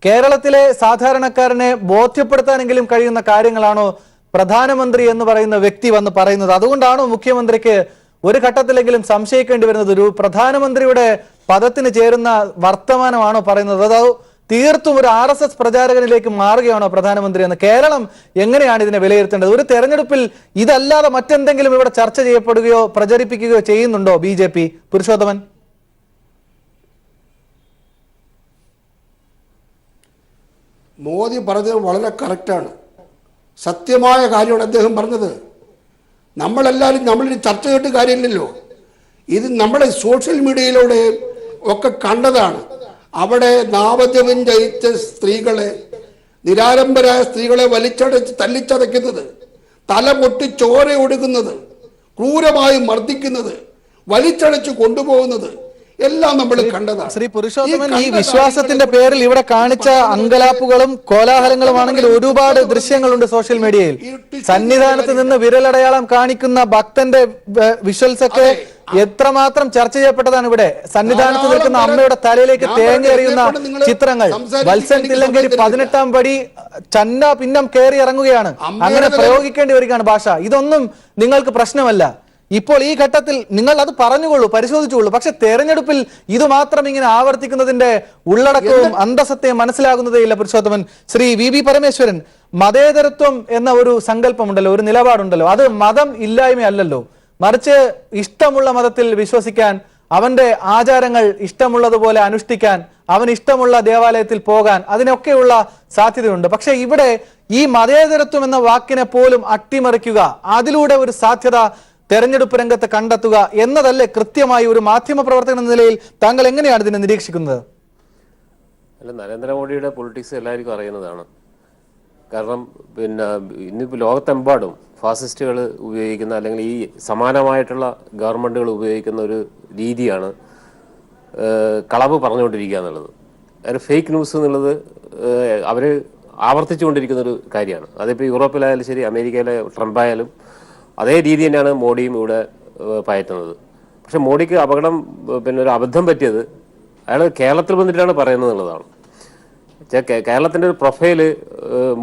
കേരളത്തിലെ സാധാരണക്കാരനെ ബോധ്യപ്പെടുത്താനെങ്കിലും കഴിയുന്ന കാര്യങ്ങളാണോ പ്രധാനമന്ത്രി എന്ന് പറയുന്ന വ്യക്തി വന്ന് പറയുന്നത്? അതുകൊണ്ടാണോ മുഖ്യമന്ത്രിക്ക് ഒരു ഘട്ടത്തിലെങ്കിലും സംശയിക്കേണ്ടി വരുന്നത്? ഒരു പ്രധാനമന്ത്രിയുടെ പദത്തിന് ചേരുന്ന വർത്തമാനമാണോ പറയുന്നത്? അതോ തീർത്തും ഒരു RSS പ്രചാരകനിലേക്ക് മാറുകയാണോ പ്രധാനമന്ത്രി എന്ന്? കേരളം എങ്ങനെയാണ് ഇതിനെ വിലയിരുത്തേണ്ടത്? ഒരു തെരഞ്ഞെടുപ്പിൽ ഇതല്ലാതെ മറ്റെന്തെങ്കിലും ഇവിടെ ചർച്ച ചെയ്യപ്പെടുകയോ പ്രചരിപ്പിക്കുകയോ ചെയ്യുന്നുണ്ടോ BJP? പുരുഷോത്തമൻ, മോദി പറഞ്ഞത് വളരെ കറക്റ്റാണ്, സത്യമായ കാര്യമാണ് അദ്ദേഹം പറഞ്ഞത്. നമ്മളെല്ലാവരും നമ്മളിനി ചർച്ച ചെയ്തിട്ട് കാര്യമില്ലല്ലോ. ഇത് നമ്മുടെ സോഷ്യൽ മീഡിയയിലൂടെ ഒക്കെ കണ്ടതാണ്. അവിടെ നാമജപം ജയിച്ച സ്ത്രീകളെ, നിരാലംബരായ സ്ത്രീകളെ വലിച്ചടച്ച് തല്ലിച്ചതയ്ക്കുന്നത്, തല പൊട്ടി ചോര ഒടുക്കുന്നത്, ക്രൂരമായി മർദ്ദിക്കുന്നത്, വലിച്ചടച്ച് കൊണ്ടുപോകുന്നത് എല്ലാം നമ്മൾ കണ്ടതാണ്. ശ്രീ പുരുഷോത്തമൻ, ഈ വിശ്വാസത്തിന്റെ പേരിൽ ഇവിടെ കാണിച്ച അങ്കലാപ്പുകളും കോലാഹലങ്ങളുമാണെങ്കിൽ ഒരുപാട് ദൃശ്യങ്ങളുണ്ട് സോഷ്യൽ മീഡിയയിൽ. സന്നിധാനത്ത് നിന്ന് വിരലടയാളം കാണിക്കുന്ന ഭക്തന്റെ വിഷ്വൽസ് ഒക്കെ എത്രമാത്രം ചർച്ച ചെയ്യപ്പെട്ടതാണ്. ഇവിടെ സന്നിധാനത്ത് നിൽക്കുന്ന അമ്മയുടെ തലയിലേക്ക് തേങ്ങ എറിയുന്ന ചിത്രങ്ങൾ, വത്സൻ തില്ലങ്കേരി 18ാം പടി ചന്ന പിന്നം കയറി ഇറങ്ങുകയാണ്, അങ്ങനെ പ്രയോഗിക്കേണ്ടി വരികയാണ് ഭാഷ. ഇതൊന്നും നിങ്ങൾക്ക് പ്രശ്നമല്ല. ഇപ്പോൾ ഈ ഘട്ടത്തിൽ നിങ്ങൾ അത് പറഞ്ഞുകൊള്ളൂ, പരിശോധിച്ചുകൊള്ളൂ. പക്ഷെ തെരഞ്ഞെടുപ്പിൽ ഇത് മാത്രം ഇങ്ങനെ ആവർത്തിക്കുന്നതിന്റെ ഉള്ളടക്കവും അന്തസത്തയും മനസ്സിലാകുന്നതേ ഇല്ല. പുരുഷോത്തമൻ, ശ്രീ VB പരമേശ്വരൻ, മതേതരത്വം എന്ന ഒരു സങ്കല്പമുണ്ടല്ലോ, ഒരു നിലപാടുണ്ടല്ലോ, അത് മതം ഇല്ലായ്മയല്ലല്ലോ, മറിച്ച് ഇഷ്ടമുള്ള മതത്തിൽ വിശ്വസിക്കാൻ, അവന്റെ ആചാരങ്ങൾ ഇഷ്ടമുള്ളതുപോലെ അനുഷ്ഠിക്കാൻ, അവന് ഇഷ്ടമുള്ള ദേവാലയത്തിൽ പോകാൻ, അതിനൊക്കെയുള്ള സാധ്യതയുണ്ട്. പക്ഷെ ഇവിടെ ഈ മതേതരത്വം എന്ന വാക്കിനെ പോലും അട്ടിമറിക്കുക, അതിലൂടെ ഒരു സാധ്യത തെരഞ്ഞെടുപ്പ് രംഗത്ത് കണ്ടെത്തുക എന്നതല്ലേ കൃത്യമായി ഒരു മാധ്യമ പ്രവർത്തകൻ എന്ന നിലയിൽ താങ്കൾ എങ്ങനെയാണ് ഇതിനെ നിരീക്ഷിക്കുന്നത്? അല്ല, നരേന്ദ്രമോദിയുടെ പൊളിറ്റിക്സ് എല്ലാവർക്കും അറിയുന്നതാണ്. കാരണം ഇന്നിപ്പോൾ ലോകത്തെമ്പാടും ഫാസിസ്റ്റുകൾ ഉപയോഗിക്കുന്ന, അല്ലെങ്കിൽ ഈ സമാനമായിട്ടുള്ള ഗവൺമെൻറ്റുകൾ ഉപയോഗിക്കുന്ന ഒരു രീതിയാണ് കളവ് പറഞ്ഞുകൊണ്ടിരിക്കുക എന്നുള്ളത്. അതായത് ഫേക്ക് ന്യൂസ് എന്നുള്ളത് അവർ ആവർത്തിച്ചുകൊണ്ടിരിക്കുന്നൊരു കാര്യമാണ്. അതിപ്പോൾ യൂറോപ്പിലായാലും ശരി, അമേരിക്കയിലെ ട്രംപ് ആയാലും അതേ രീതി തന്നെയാണ് മോഡിയും ഇവിടെ പയറ്റുന്നത്. പക്ഷെ മോഡിക്ക് അപകടം പിന്നെ ഒരു അബദ്ധം പറ്റിയത് അയാൾ കേരളത്തിൽ വന്നിട്ടാണ് പറയുന്നത് എന്നുള്ളതാണ്. കേരളത്തിൻ്റെ ഒരു പ്രൊഫൈല്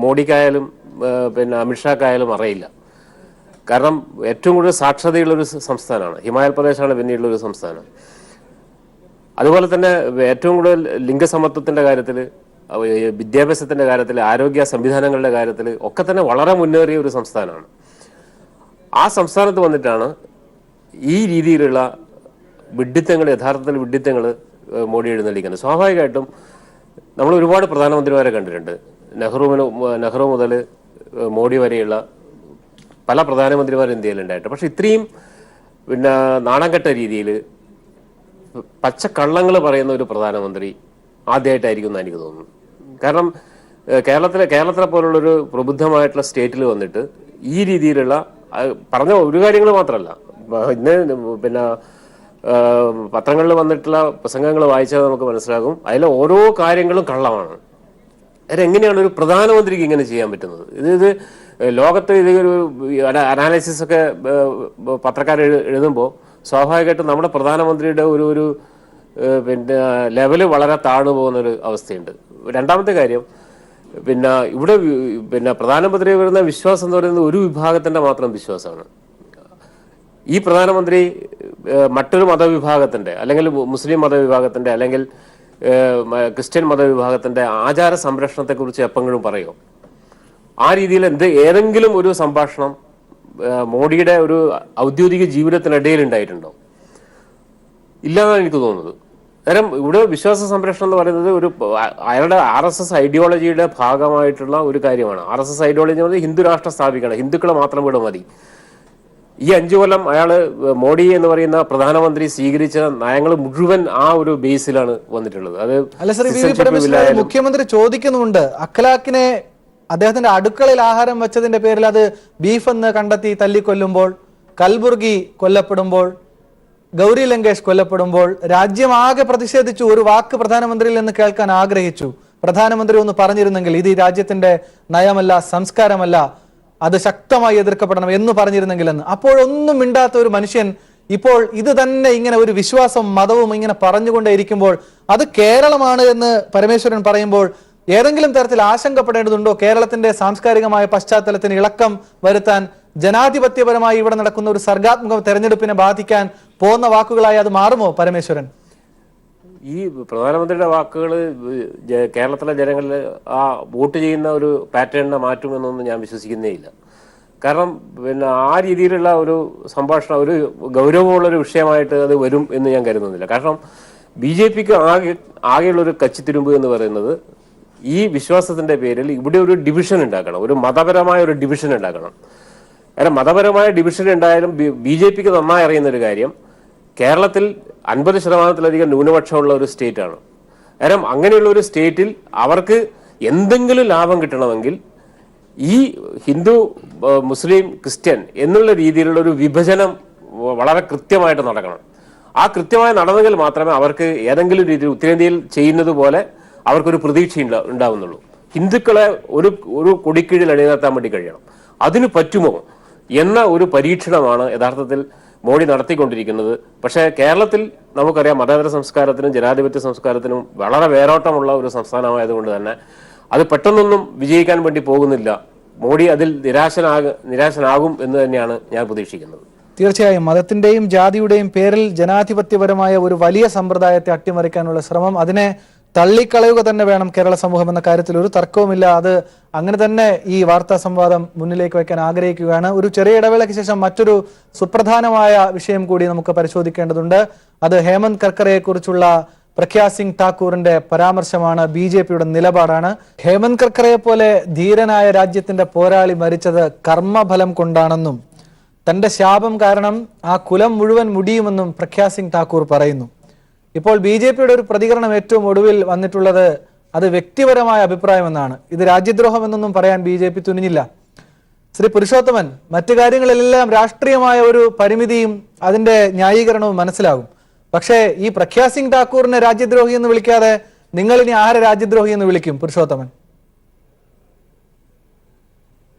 മോഡിക്കായാലും പിന്നെ അമിത്ഷാക്കായാലും അറിയില്ല. കാരണം ഏറ്റവും കൂടുതൽ സാക്ഷരതയുള്ളൊരു സംസ്ഥാനമാണ്, ഹിമാചൽ പ്രദേശാണ് പിന്നെയുള്ളൊരു സംസ്ഥാനം. അതുപോലെ തന്നെ ഏറ്റവും കൂടുതൽ ലിംഗസമത്വത്തിൻ്റെ കാര്യത്തിൽ, വിദ്യാഭ്യാസത്തിൻ്റെ കാര്യത്തിൽ, ആരോഗ്യ സംവിധാനങ്ങളുടെ കാര്യത്തിൽ ഒക്കെ തന്നെ വളരെ മുന്നേറിയ ഒരു സംസ്ഥാനമാണ്. ആ സംസ്ഥാനത്ത് വന്നിട്ടാണ് ഈ രീതിയിലുള്ള വിഡ്ഢിത്തങ്ങൾ, യഥാർത്ഥത്തിൽ വിഡ്ഢിത്തങ്ങൾ മോഡി എഴുന്നള്ളിക്കുന്നത്. സ്വാഭാവികമായിട്ടും നമ്മൾ ഒരുപാട് പ്രധാനമന്ത്രിമാരെ കണ്ടിട്ടുണ്ട്. നെഹ്റു മുതൽ മോഡി വരെയുള്ള പല പ്രധാനമന്ത്രിമാർ ഇന്ത്യയിലുണ്ടായിട്ട്. പക്ഷെ ഇത്രയും പിന്നെ നാണം കെട്ട രീതിയിൽ പച്ചക്കള്ളങ്ങൾ പറയുന്ന ഒരു പ്രധാനമന്ത്രി ആദ്യമായിട്ടായിരിക്കും എന്ന് എനിക്ക് തോന്നുന്നു. കാരണം കേരളത്തിലെ പോലുള്ളൊരു പ്രബുദ്ധമായിട്ടുള്ള സ്റ്റേറ്റിൽ വന്നിട്ട് ഈ രീതിയിലുള്ള പറഞ്ഞ ഒരു കാര്യങ്ങൾ മാത്രമല്ല, ഇന്ന് പിന്നെ പത്രങ്ങളിൽ വന്നിട്ടുള്ള പ്രസംഗങ്ങൾ വായിച്ചാൽ നമുക്ക് മനസ്സിലാകും അതിലെ ഓരോ കാര്യങ്ങളും കള്ളമാണ്. അതെങ്ങനെയാണ് ഒരു പ്രധാനമന്ത്രിക്ക് ഇങ്ങനെ ചെയ്യാൻ പറ്റുന്നത്? ഇത് ലോകത്ത് ഇതൊരു അനാലിസിസ് ഒക്കെ പത്രക്കാർ എഴുതുമ്പോൾ സ്വാഭാവികമായിട്ടും നമ്മുടെ പ്രധാനമന്ത്രിയുടെ ഒരു പിന്നെ ലെവല് വളരെ താഴ്ന്നു പോകുന്നൊരു അവസ്ഥയുണ്ട്. രണ്ടാമത്തെ കാര്യം, പിന്നെ ഇവിടെ പിന്നെ പ്രധാനമന്ത്രി വരുന്ന വിശ്വാസം എന്ന് പറയുന്നത് ഒരു വിഭാഗത്തിൻ്റെ മാത്രം വിശ്വാസമാണ്. ഈ പ്രധാനമന്ത്രി മറ്റൊരു മതവിഭാഗത്തിൻ്റെ അല്ലെങ്കിൽ മുസ്ലിം മതവിഭാഗത്തിൻ്റെ അല്ലെങ്കിൽ ക്രിസ്ത്യൻ മതവിഭാഗത്തിൻ്റെ ആചാര സംരക്ഷണത്തെക്കുറിച്ച് എപ്പോഴും പറയുമോ? ആ രീതിയിൽ ഏതെങ്കിലും ഒരു സംഭാഷണം മോഡിയുടെ ഒരു ഔദ്യോഗിക ജീവിതത്തിനിടയിൽ ഉണ്ടായിട്ടുണ്ടോ? ഇല്ലെന്നാണ് എനിക്ക് തോന്നുന്നത്. അന്നേരം ഇവിടെ വിശ്വാസ സംരക്ഷണം എന്ന് പറയുന്നത് അയാളുടെ RSS ഐഡിയോളജിയുടെ ഭാഗമായിട്ടുള്ള ഒരു കാര്യമാണ്. RSS ഐഡിയോളജി എന്ന് പറഞ്ഞാൽ ഹിന്ദു രാഷ്ട്രം സ്ഥാപിക്കണം, ഹിന്ദുക്കളെ മാത്രം ഇവിടെ മതി. ഈ 5 കൊല്ലം മോഡി എന്ന് പറയുന്ന പ്രധാനമന്ത്രി സ്വീകരിച്ച നയങ്ങൾ മുഴുവൻ ആ ഒരു ബേസിലാണ് വന്നിട്ടുള്ളത്. അത് അല്ല സർ, മുഖ്യമന്ത്രി ചോദിക്കുന്നുണ്ട്, അഖ്ലാഖിനെ അദ്ദേഹത്തിന്റെ അടുക്കളയിൽ ആഹാരം വെച്ചതിന്റെ പേരിൽ അത് ബീഫ് എന്ന് കണ്ടെത്തി തല്ലിക്കൊല്ലുമ്പോൾ, കൽബുർഗി കൊല്ലപ്പെടുമ്പോൾ, ഗൗരി ലങ്കേഷ് കൊല്ലപ്പെടുമ്പോൾ രാജ്യമാകെ പ്രതിഷേധിച്ചു. ഒരു വാക്ക് പ്രധാനമന്ത്രിയിൽ നിന്ന് കേൾക്കാൻ ആഗ്രഹിച്ചു. പ്രധാനമന്ത്രി ഒന്ന് പറഞ്ഞിരുന്നെങ്കിൽ ഇത് ഈ രാജ്യത്തിന്റെ നയമല്ല, സംസ്കാരമല്ല, അത് ശക്തമായി എതിർക്കപ്പെടണം എന്ന് പറഞ്ഞിരുന്നെങ്കിൽ എന്ന്. അപ്പോഴൊന്നും മിണ്ടാത്ത ഒരു മനുഷ്യൻ ഇപ്പോൾ ഇത് തന്നെ ഇങ്ങനെ ഒരു വിശ്വാസവും മതവും ഇങ്ങനെ പറഞ്ഞുകൊണ്ടേയിരിക്കുമ്പോൾ, അത് കേരളമാണ് എന്ന് പരമേശ്വരൻ പറയുമ്പോൾ ഏതെങ്കിലും തരത്തിൽ ആശങ്കപ്പെടേണ്ടതുണ്ടോ? കേരളത്തിന്റെ സാംസ്കാരികമായ പശ്ചാത്തലത്തിന് ഇളക്കം വരുത്താൻ, ജനാധിപത്യപരമായി ഇവിടെ നടക്കുന്ന ഒരു സർഗാത്മക തെരഞ്ഞെടുപ്പിനെ ബാധിക്കാൻ പോകുന്ന വാക്കുകളായി അത് മാറുമോ പരമേശ്വരൻ? ഈ പ്രധാനമന്ത്രിയുടെ വാക്കുകൾ കേരളത്തിലെ ജനങ്ങളിൽ ആ വോട്ട് ചെയ്യുന്ന ഒരു പാറ്റേണിനെ മാറ്റുമെന്നൊന്നും ഞാൻ വിശ്വസിക്കുന്നേ ഇല്ല. കാരണം പിന്നെ ആ രീതിയിലുള്ള ഒരു സംഭാഷണം ഒരു ഗൗരവമുള്ളൊരു വിഷയമായിട്ട് അത് വരും എന്ന് ഞാൻ കരുതുന്നില്ല. കാരണം BJPക്ക് ആകെയുള്ളൊരു കച്ചിത്തിരുമ്പ് എന്ന് പറയുന്നത് ഈ വിശ്വാസത്തിന്റെ പേരിൽ ഇവിടെ ഒരു ഡിവിഷൻ ഉണ്ടാക്കണം, ഒരു മതപരമായ ഒരു ഡിവിഷൻ ഉണ്ടാക്കണം. കാരണം മതപരമായ ഡിവിഷൻ ഉണ്ടായാലും BJPക്ക് നന്നായി അറിയുന്ന ഒരു കാര്യം, കേരളത്തിൽ 50% ന്യൂനപക്ഷമുള്ള ഒരു സ്റ്റേറ്റാണ്. കാരണം അങ്ങനെയുള്ള ഒരു സ്റ്റേറ്റിൽ അവർക്ക് എന്തെങ്കിലും ലാഭം കിട്ടണമെങ്കിൽ ഈ ഹിന്ദു, മുസ്ലിം, ക്രിസ്ത്യൻ എന്നുള്ള രീതിയിലുള്ള ഒരു വിഭജനം വളരെ കൃത്യമായിട്ട് നടക്കണം. ആ കൃത്യമായി നടന്നെങ്കിൽ മാത്രമേ അവർക്ക് ഏതെങ്കിലും രീതിയിൽ ഉത്തരേന്ത്യയിൽ ചെയ്യുന്നത് പോലെ അവർക്കൊരു പ്രതീക്ഷ ഉണ്ടാവുന്നുള്ളൂ. ഹിന്ദുക്കളെ ഒരു കൊടിക്കീഴിൽ അണിനിർത്താൻ വേണ്ടി കഴിയണം. അതിന് പറ്റുമോ എന്ന ഒരു പരീക്ഷണമാണ് യഥാർത്ഥത്തിൽ മോഡി നടത്തിക്കൊണ്ടിരിക്കുന്നത്. പക്ഷേ കേരളത്തിൽ നമുക്കറിയാം, മതേതര സംസ്കാരത്തിനും ജനാധിപത്യ സംസ്കാരത്തിനും വളരെ വേരോട്ടമുള്ള ഒരു സംസ്ഥാനമായതുകൊണ്ട് തന്നെ അത് പെട്ടെന്നൊന്നും വിജയിക്കാൻ വേണ്ടി പോകുന്നില്ല. മോഡി അതിൽ നിരാശനാകും എന്ന് തന്നെയാണ് ഞാൻ പ്രതീക്ഷിക്കുന്നത്. തീർച്ചയായും മതത്തിന്റെയും ജാതിയുടെയും പേരിൽ ജനാധിപത്യപരമായ ഒരു വലിയ സമ്പ്രദായത്തെ അട്ടിമറിക്കാനുള്ള ശ്രമം, അതിനെ തള്ളിക്കളയുക തന്നെ വേണം കേരള സമൂഹം എന്ന കാര്യത്തിൽ ഒരു തർക്കവുമില്ല. അത് അങ്ങനെ തന്നെ ഈ വാർത്താ സംവാദം മുന്നിലേക്ക് വയ്ക്കാൻ ആഗ്രഹിക്കുകയാണ്. ഒരു ചെറിയ ഇടവേളയ്ക്ക് ശേഷം മറ്റൊരു സുപ്രധാനമായ വിഷയം കൂടി നമുക്ക് പരിശോധിക്കേണ്ടതുണ്ട്. അത് ഹേമന്ത് കർക്കറയെ കുറിച്ചുള്ള പ്രഖ്യാ സിംഗ് ഠാക്കൂറിന്റെ പരാമർശമാണ്, BJPയുടെ നിലപാടാണ്. ഹേമന്ത് കർക്കറയെ പോലെ ധീരനായ രാജ്യത്തിന്റെ പോരാളി മരിച്ചത് കർമ്മഫലം കൊണ്ടാണെന്നും തന്റെ ശാപം കാരണം ആ കുലം മുഴുവൻ മുടിയുമെന്നും പ്രഖ്യാ സിംഗ് ഠാക്കൂർ പറയുന്നു. ഇപ്പോൾ BJPയുടെ ഒരു പ്രതികരണം ഏറ്റവും ഒടുവിൽ വന്നിട്ടുള്ളത് അത് വ്യക്തിപരമായ അഭിപ്രായമെന്നാണ്. ഇത് രാജ്യദ്രോഹം എന്നൊന്നും പറയാൻ BJP തുനിഞ്ഞില്ല. ശ്രീ പുരുഷോത്തമൻ, മറ്റു കാര്യങ്ങളിലെല്ലാം രാഷ്ട്രീയമായ ഒരു പരിമിതിയും അതിന്റെ ന്യായീകരണവും മനസ്സിലാകും. പക്ഷേ ഈ പ്രഖ്യാ സിംഗ് ഠാക്കൂറിനെ രാജ്യദ്രോഹി എന്ന് വിളിക്കാതെ നിങ്ങൾ ഇനി ആരെ രാജ്യദ്രോഹി എന്ന് വിളിക്കും പുരുഷോത്തമൻ?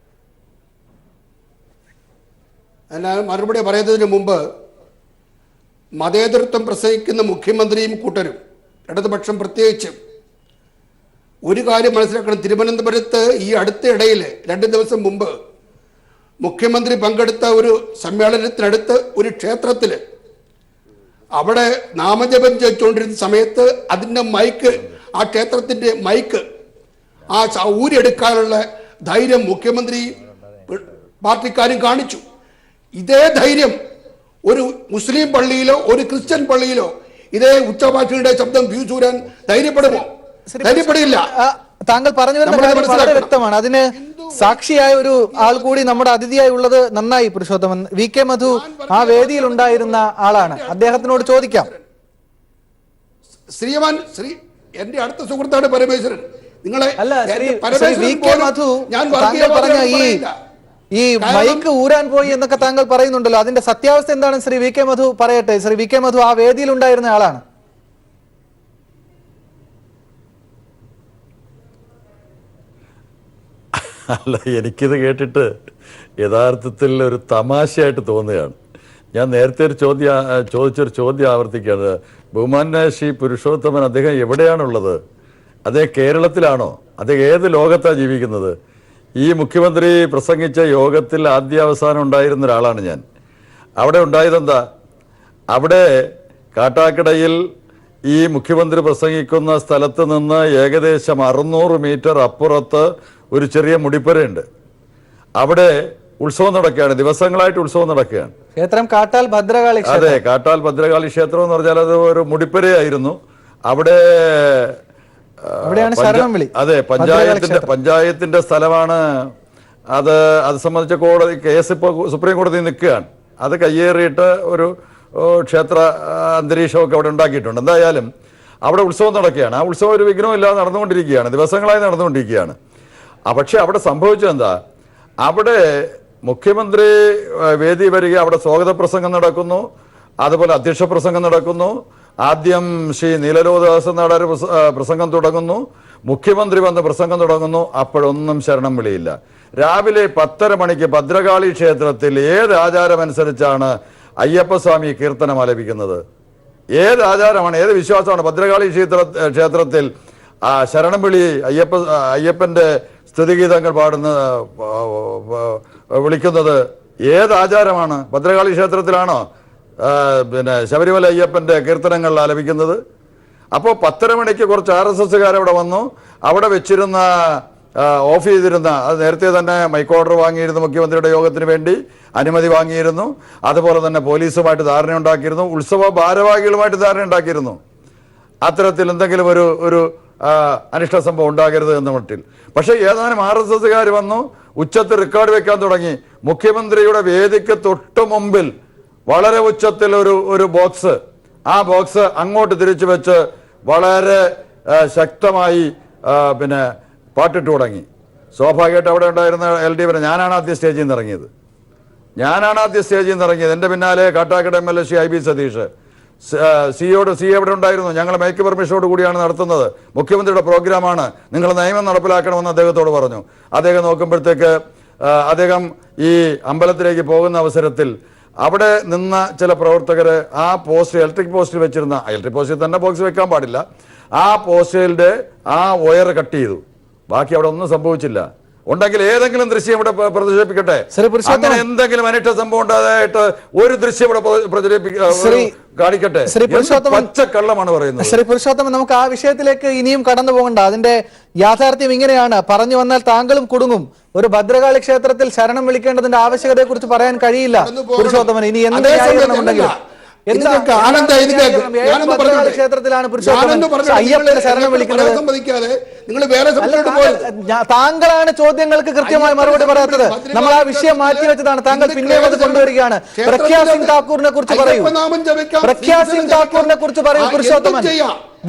ഞാൻ മറുപടി പറയുന്നതിന് മുമ്പ് മതേതരത്വം പ്രസംഗിക്കുന്ന മുഖ്യമന്ത്രിയും കൂട്ടരും, ഇടതുപക്ഷം പ്രത്യേകിച്ചും, ഒരു കാര്യം മനസ്സിലാക്കണം. തിരുവനന്തപുരത്ത് ഈ അടുത്ത ഇടയിൽ 2 ദിവസം മുമ്പ് മുഖ്യമന്ത്രി പങ്കെടുത്ത ഒരു സമ്മേളനത്തിനടുത്ത് ഒരു ക്ഷേത്രത്തിൽ അവിടെ നാമജപം ചെയ്തുകൊണ്ടിരുന്ന സമയത്ത് അതിൻ്റെ മൈക്ക്, ആ ക്ഷേത്രത്തിൻ്റെ മൈക്ക് ഊരിയെടുക്കാനുള്ള ധൈര്യം മുഖ്യമന്ത്രി പാർട്ടിക്കാരും കാണിച്ചു. ഇതേ ധൈര്യം ഒരു മുസ്ലിം പള്ളിയിലോ ഒരു ക്രിസ്ത്യൻ പള്ളിയിലോ ഇതേ ഉച്ചഭാഷയുടെ ശബ്ദം വ്യൂചൂരാൻ ധൈര്യപ്പെടുമോ? ധൈര്യപ്പെടില്ല. താങ്കൾ പറഞ്ഞു വരുന്ന കാര്യം വളരെ വ്യക്തമാണ്. അതിന് സാക്ഷിയായ ഒരു ആൾ കൂടി നമ്മുടെ അതിഥിയായി ഉള്ളത് നന്നായി. പുരുഷോത്തമൻ, VK മധു ആ വേദിയിൽ ഉണ്ടായിരുന്ന ആളാണ്. അദ്ദേഹത്തിനോട് ചോദിക്കാം. എന്റെ അടുത്ത സുഹൃത്താണ് പരമേശ്വരൻ. നിങ്ങളെ അല്ല, VK മധു താങ്കൾ പറഞ്ഞ ഈ മൈക്ക് ഊരാൻ പോയി എന്നൊക്കെ താങ്കൾ പറയുന്നുണ്ടല്ലോ, അതിന്റെ സത്യാവസ്ഥ എന്താണ്? ശ്രീ VK മധു പറയട്ടെ. ശ്രീ VK മധു ആ വേദിയിൽ ഉണ്ടായിരുന്ന ആളാണ്. അല്ല, എനിക്കിത് കേട്ടിട്ട് യഥാർത്ഥത്തിൽ ഒരു തമാശയായിട്ട് തോന്നുകയാണ്. ഞാൻ നേരത്തെ ചോദിച്ചൊരു ചോദ്യം ആവർത്തിക്കുകയാണ്. ബഹുമാന്യ ശ്രീ പുരുഷോത്തമൻ, അദ്ദേഹം എവിടെയാണുള്ളത്? അദ്ദേഹം കേരളത്തിലാണോ? അദ്ദേഹം ഏത് ലോകത്താണ് ജീവിക്കുന്നത്? ഈ മുഖ്യമന്ത്രി പ്രസംഗിച്ച യോഗത്തിൽ ആദ്യാവസാനം ഉണ്ടായിരുന്ന ഒരാളാണ് ഞാൻ. അവിടെ ഉണ്ടായതെന്താ? അവിടെ കാട്ടാക്കടയിൽ ഈ മുഖ്യമന്ത്രി പ്രസംഗിക്കുന്ന സ്ഥലത്ത് നിന്ന് ഏകദേശം 600 മീറ്റർ അപ്പുറത്ത് ഒരു ചെറിയ മുടിപ്പുരയുണ്ട്. അവിടെ ഉത്സവം നടക്കുകയാണ്, ദിവസങ്ങളായിട്ട് ഉത്സവം നടക്കുകയാണ്. ക്ഷേത്രം കാട്ടാൽ ഭദ്രകാളി. അതെ, കാട്ടാൽ ഭദ്രകാളി ക്ഷേത്രം എന്ന് പറഞ്ഞാൽ അത് ഒരു മുടിപ്പുരയായിരുന്നു. അവിടെ അതെ, പഞ്ചായത്തിന്റെ സ്ഥലമാണ്. അത് സംബന്ധിച്ച കോടതി കേസ് ഇപ്പോൾ സുപ്രീം കോടതി നിൽക്കുകയാണ്. അത് കയ്യേറിയിട്ട് ഒരു ക്ഷേത്ര അന്തരീക്ഷമൊക്കെ അവിടെ ഉണ്ടാക്കിയിട്ടുണ്ട്. എന്തായാലും അവിടെ ഉത്സവം നടക്കുകയാണ്. ആ ഉത്സവം ഒരു വിഘ്നവും ഇല്ലാതെ നടന്നുകൊണ്ടിരിക്കുകയാണ്, ദിവസങ്ങളായി നടന്നുകൊണ്ടിരിക്കുകയാണ്. പക്ഷെ അവിടെ സംഭവിച്ചെന്താ? അവിടെ മുഖ്യമന്ത്രി വേദി വരിക, അവിടെ സ്വാഗത പ്രസംഗം നടക്കുന്നു, അതുപോലെ അധ്യക്ഷ പ്രസംഗം നടക്കുന്നു. ആദ്യം ശ്രീ നീലലോകദാസൻ നാടാർ പ്രസംഗം തുടങ്ങുന്നു, മുഖ്യമന്ത്രി വന്ന് പ്രസംഗം തുടങ്ങുന്നു. അപ്പോഴൊന്നും ശരണം വിളിയില്ല. രാവിലെ 10:30 മണിക്ക് ഭദ്രകാളി ക്ഷേത്രത്തിൽ ഏത് ആചാരമനുസരിച്ചാണ് അയ്യപ്പസ്വാമി കീർത്തനം ആലപിക്കുന്നത്? ഏത് ആചാരമാണ്, ഏത് വിശ്വാസമാണ് ഭദ്രകാളി ക്ഷേത്രത്തിൽ ശരണം വിളി, അയ്യപ്പന്റെ സ്തുതിഗീതങ്ങൾ വിളിക്കുന്നത്? ഏത് ആചാരമാണ്? ഭദ്രകാളി ക്ഷേത്രത്തിലാണോ പിന്നെ ശബരിമല അയ്യപ്പന്റെ കീർത്തനങ്ങൾ ആലപിക്കുന്നത്? അപ്പോൾ 10:30 മണിക്ക് കുറച്ച് RSSകാർ അവിടെ വന്നു. അവിടെ വെച്ചിരുന്ന ഓഫ് ചെയ്തിരുന്ന, അത് നേരത്തെ തന്നെ മൈക്ക് ഓർഡർ വാങ്ങിയിരുന്നു, മുഖ്യമന്ത്രിയുടെ യോഗത്തിന് വേണ്ടി അനുമതി വാങ്ങിയിരുന്നു. അതുപോലെ തന്നെ പോലീസുമായിട്ട് ധാരണ ഉണ്ടാക്കിയിരുന്നു, ഉത്സവ ഭാരവാഹികളുമായിട്ട് ധാരണ ഉണ്ടാക്കിയിരുന്നു. അത്തരത്തിൽ എന്തെങ്കിലും ഒരു അനിഷ്ട സംഭവം ഉണ്ടാകരുത് എന്ന മട്ടിൽ. പക്ഷേ ഏതാനും RSSകാർ വന്നു, ഉച്ചത്തിൽ റെക്കോർഡ് വെക്കാൻ തുടങ്ങി. മുഖ്യമന്ത്രിയുടെ വേദിക്ക് തൊട്ട് മുമ്പിൽ വളരെ ഉച്ചത്തിൽ ഒരു ബോക്സ്, ആ ബോക്സ് അങ്ങോട്ട് തിരിച്ചു വെച്ച് വളരെ ശക്തമായി പിന്നെ പാട്ടിട്ട് തുടങ്ങി. സ്വാഭാവികമായിട്ട് അവിടെ ഉണ്ടായിരുന്ന LDF, ഞാനാണ് ആദ്യം സ്റ്റേജിൽ നിന്ന് ഇറങ്ങിയത്. എൻ്റെ പിന്നാലെ കാട്ടാക്കട MLA ശ്രീ IB സതീഷ്, സി എവിടെ ഉണ്ടായിരുന്നു. ഞങ്ങൾ മൈക്ക് പെർമിഷനോട് കൂടിയാണ് നടത്തുന്നത്, മുഖ്യമന്ത്രിയുടെ പ്രോഗ്രാമാണ്, നിങ്ങൾ നിയമം നടപ്പിലാക്കണമെന്ന് അദ്ദേഹത്തോട് പറഞ്ഞു. അദ്ദേഹം നോക്കുമ്പോഴത്തേക്ക് അദ്ദേഹം ഈ അമ്പലത്തിലേക്ക് പോകുന്ന അവസരത്തിൽ അവിടെ നിന്ന ചില പ്രവർത്തകർ ആ പോസ്റ്റ്, ഇലക്ട്രിക് പോസ്റ്റിൽ വെച്ചിരുന്ന, ഇലക്ട്രിക് പോസ്റ്റിൽ തന്നെ ബോക്സ് വെക്കാൻ പാടില്ല, ആ പോസ്റ്റിന്റെ ആ വയർ കട്ട് ചെയ്തു. ബാക്കി അവിടെ ഒന്നും സംഭവിച്ചില്ല. ഉണ്ടെങ്കിൽ ഏതെങ്കിലും ദൃശ്യം ഇവിടെ പ്രദർശിപ്പിക്കട്ടെ. അങ്ങനെ എന്തെങ്കിലും അനിഷ്ട സംഭവം ഉണ്ടായതായിട്ട് ഒരു ദൃശ്യം ഇവിടെ കാണിക്കട്ടെ. പച്ചക്കള്ളമാണ് പറയുന്നത്. ശ്രീ പുരുഷോത്തമൻ, നമുക്ക് ആ വിഷയത്തിലേക്ക് ഇനിയും കടന്നു പോകണ്ട. അതിന്റെ യാഥാർത്ഥ്യം ഇങ്ങനെയാണ്. പറഞ്ഞു വന്നാൽ താങ്കളും കുടുങ്ങും. ഒരു ഭദ്രകാളി ക്ഷേത്രത്തിൽ ശരണം വിളിക്കേണ്ടതിന്റെ ആവശ്യകതയെ കുറിച്ച് പറയാൻ കഴിയില്ല പുരുഷോത്തമൻ. ഇനി എന്ത് ന്യായീകരണം ഉണ്ടെങ്കിലും ക്ഷേത്രത്തിലാണ് അയ്യപ്പനെ ശരണം വിളിക്കുന്നത്. താങ്കളാണ് ചോദ്യങ്ങൾക്ക് കൃത്യമായി മറുപടി പറയാത്തത്. നമ്മൾ ആ വിഷയം മാറ്റിവെച്ചതാണ്. താങ്കൾ പിന്നീട് അത് കൊണ്ടുവരികയാണ്. പ്രഖ്യാ സിംഗ് താക്കൂറിനെ കുറിച്ച് പറയൂ. പ്രഖ്യാ സിംഗ് താക്കൂറിനെ കുറിച്ച് പറയൂ പുരുഷോത്തമൻ.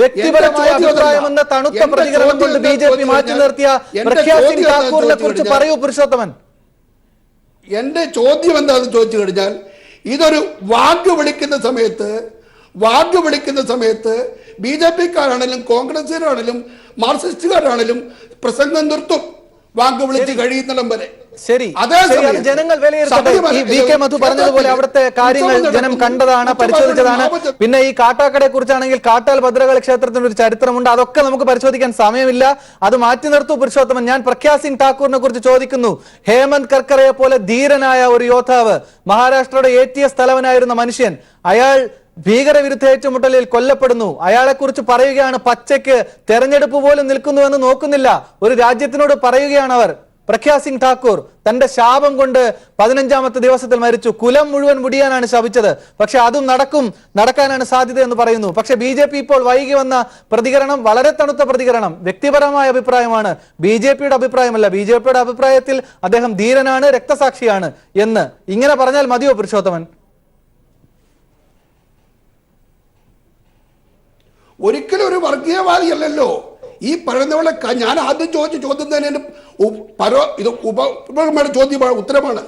വ്യക്തിപരമായ അഭിപ്രായമെന്ന തണുത്ത പ്രതികരണം കൊണ്ട് BJP മാറ്റി നിർത്തിയ പ്രഖ്യാ സിംഗ് താക്കൂറിനെ കുറിച്ച് പറയൂ പുരുഷോത്തമൻ. എന്റെ ചോദ്യം എന്താണെന്ന് ചോദിച്ചു കഴിഞ്ഞാൽ, ഇതൊരു വാക്ക് വിളിക്കുന്ന സമയത്ത് BJPക്കാരാണെങ്കിലും കോൺഗ്രസ്സുകാരാണെങ്കിലും മാർക്സിസ്റ്റുകാരാണെങ്കിലും പ്രസംഗം നിർത്തും, വാക്ക് വിളിച്ച് കഴിയുന്നിടം വരെ. ശരി, അതേസമയം അത് ജനങ്ങൾ വിലയിരുത്തട്ടെ. ശബരിമല ഈ വി കെ മധു പറഞ്ഞതുപോലെ അവിടുത്തെ കാര്യങ്ങൾ ജനം കണ്ടതാണ്, പരിശോധിച്ചതാണ്. പിന്നെ ഈ കാട്ടാക്കടയെ കുറിച്ചാണെങ്കിൽ കാട്ടാൽ ഭദ്രകാളി ക്ഷേത്രത്തിന് ഒരു ചരിത്രമുണ്ട്, അതൊക്കെ നമുക്ക് പരിശോധിക്കാൻ സമയമില്ല, അത് മാറ്റി നിർത്തൂ പുരുഷോത്തമൻ. ഞാൻ പ്രഖ്യാ സിംഗ് ഠാക്കൂറിനെ കുറിച്ച് ചോദിക്കുന്നു. ഹേമന്ത് കർക്കറയെ പോലെ ധീരനായ ഒരു യോദ്ധാവ്, മഹാരാഷ്ട്രയുടെ ATS തലവനായിരുന്ന മനുഷ്യൻ, അയാൾ ഭീകരവിരുദ്ധ ഏറ്റുമുട്ടലിൽ കൊല്ലപ്പെടുന്നു. അയാളെ കുറിച്ച് പറയുകയാണ് പച്ചയ്ക്ക്, തെരഞ്ഞെടുപ്പ് പോലും നിൽക്കുന്നുവെന്ന് നോക്കുന്നില്ല, ഒരു രാജ്യത്തിനോട് പറയുകയാണ് അവർ. പ്രഖ്യാ സിംഗ് ഠാക്കൂർ തന്റെ ശാപം കൊണ്ട് 15ാമത്തെ ദിവസത്തിൽ മരിച്ചു. കുലം മുഴുവൻ മുടിയാനാണ് ശപിച്ചത്. പക്ഷെ അതും നടക്കാനാണ് സാധ്യത എന്ന് പറയുന്നു. പക്ഷെ BJP ഇപ്പോൾ വൈകി വന്ന പ്രതികരണം വളരെ തണുത്ത പ്രതികരണം, വ്യക്തിപരമായ അഭിപ്രായമാണ്, BJPയുടെ അഭിപ്രായമല്ല. BJPയുടെ അഭിപ്രായത്തിൽ അദ്ദേഹം ധീരനാണ്, രക്തസാക്ഷിയാണ് എന്ന് ഇങ്ങനെ പറഞ്ഞാൽ മതിയോ പുരുഷോത്തമൻ? ഒരിക്കലും ഒരു വർഗീയവാദിയല്ലല്ലോ ഈ പറയുന്ന പോലെ. ഞാൻ ആദ്യം ചോദിച്ച ചോദ്യം തന്നെ ഇത് ഉപകരണ ചോദ്യമാണ്, ഉത്തരമാണ്.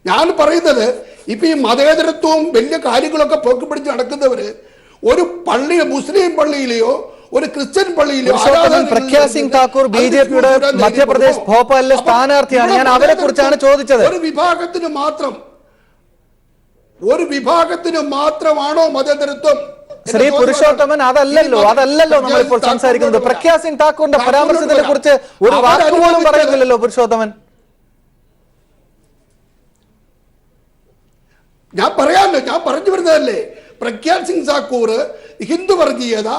ഞാൻ പറയുന്നത് ഇപ്പൊ ഈ മതേതരത്വവും വലിയ കാര്യങ്ങളൊക്കെ പോക്കിപ്പിടിച്ച് നടക്കുന്നവര് ഒരു പള്ളി, മുസ്ലിം പള്ളിയിലെയോ ഒരു ക്രിസ്ത്യൻ പള്ളിയിലെയോ പ്രഖ്യാ സിംഗ് ഠാക്കൂർ BJPയുടെ മധ്യപ്രദേശ് ഭോപ്പാലിലെ സ്ഥാനാർത്ഥിയാണ്. ഞാൻ അവരെ കുറിച്ചാണ് ചോദിച്ചത്. ഒരു വിഭാഗത്തിന് മാത്രമാണോ മതേതരത്വം? ശ്രീ പുരുഷോത്തമൻ, അതല്ലല്ലോ നമ്മളിപ്പോൾ സംസാരിക്കുന്നത്. പ്രഖ്യാ സിംഗ് ഠാക്കൂറിന്റെ പരാമർശത്തിനെ കുറിച്ച് ഒരു വാക്കുപോലും പറയുന്നില്ലല്ലോ പുരുഷോത്തമൻ. ഞാൻ പറഞ്ഞു വരുന്നതല്ലേ, പ്രഖ്യാ സിംഗ് ഠാക്കൂർ ഹിന്ദു വർഗീയത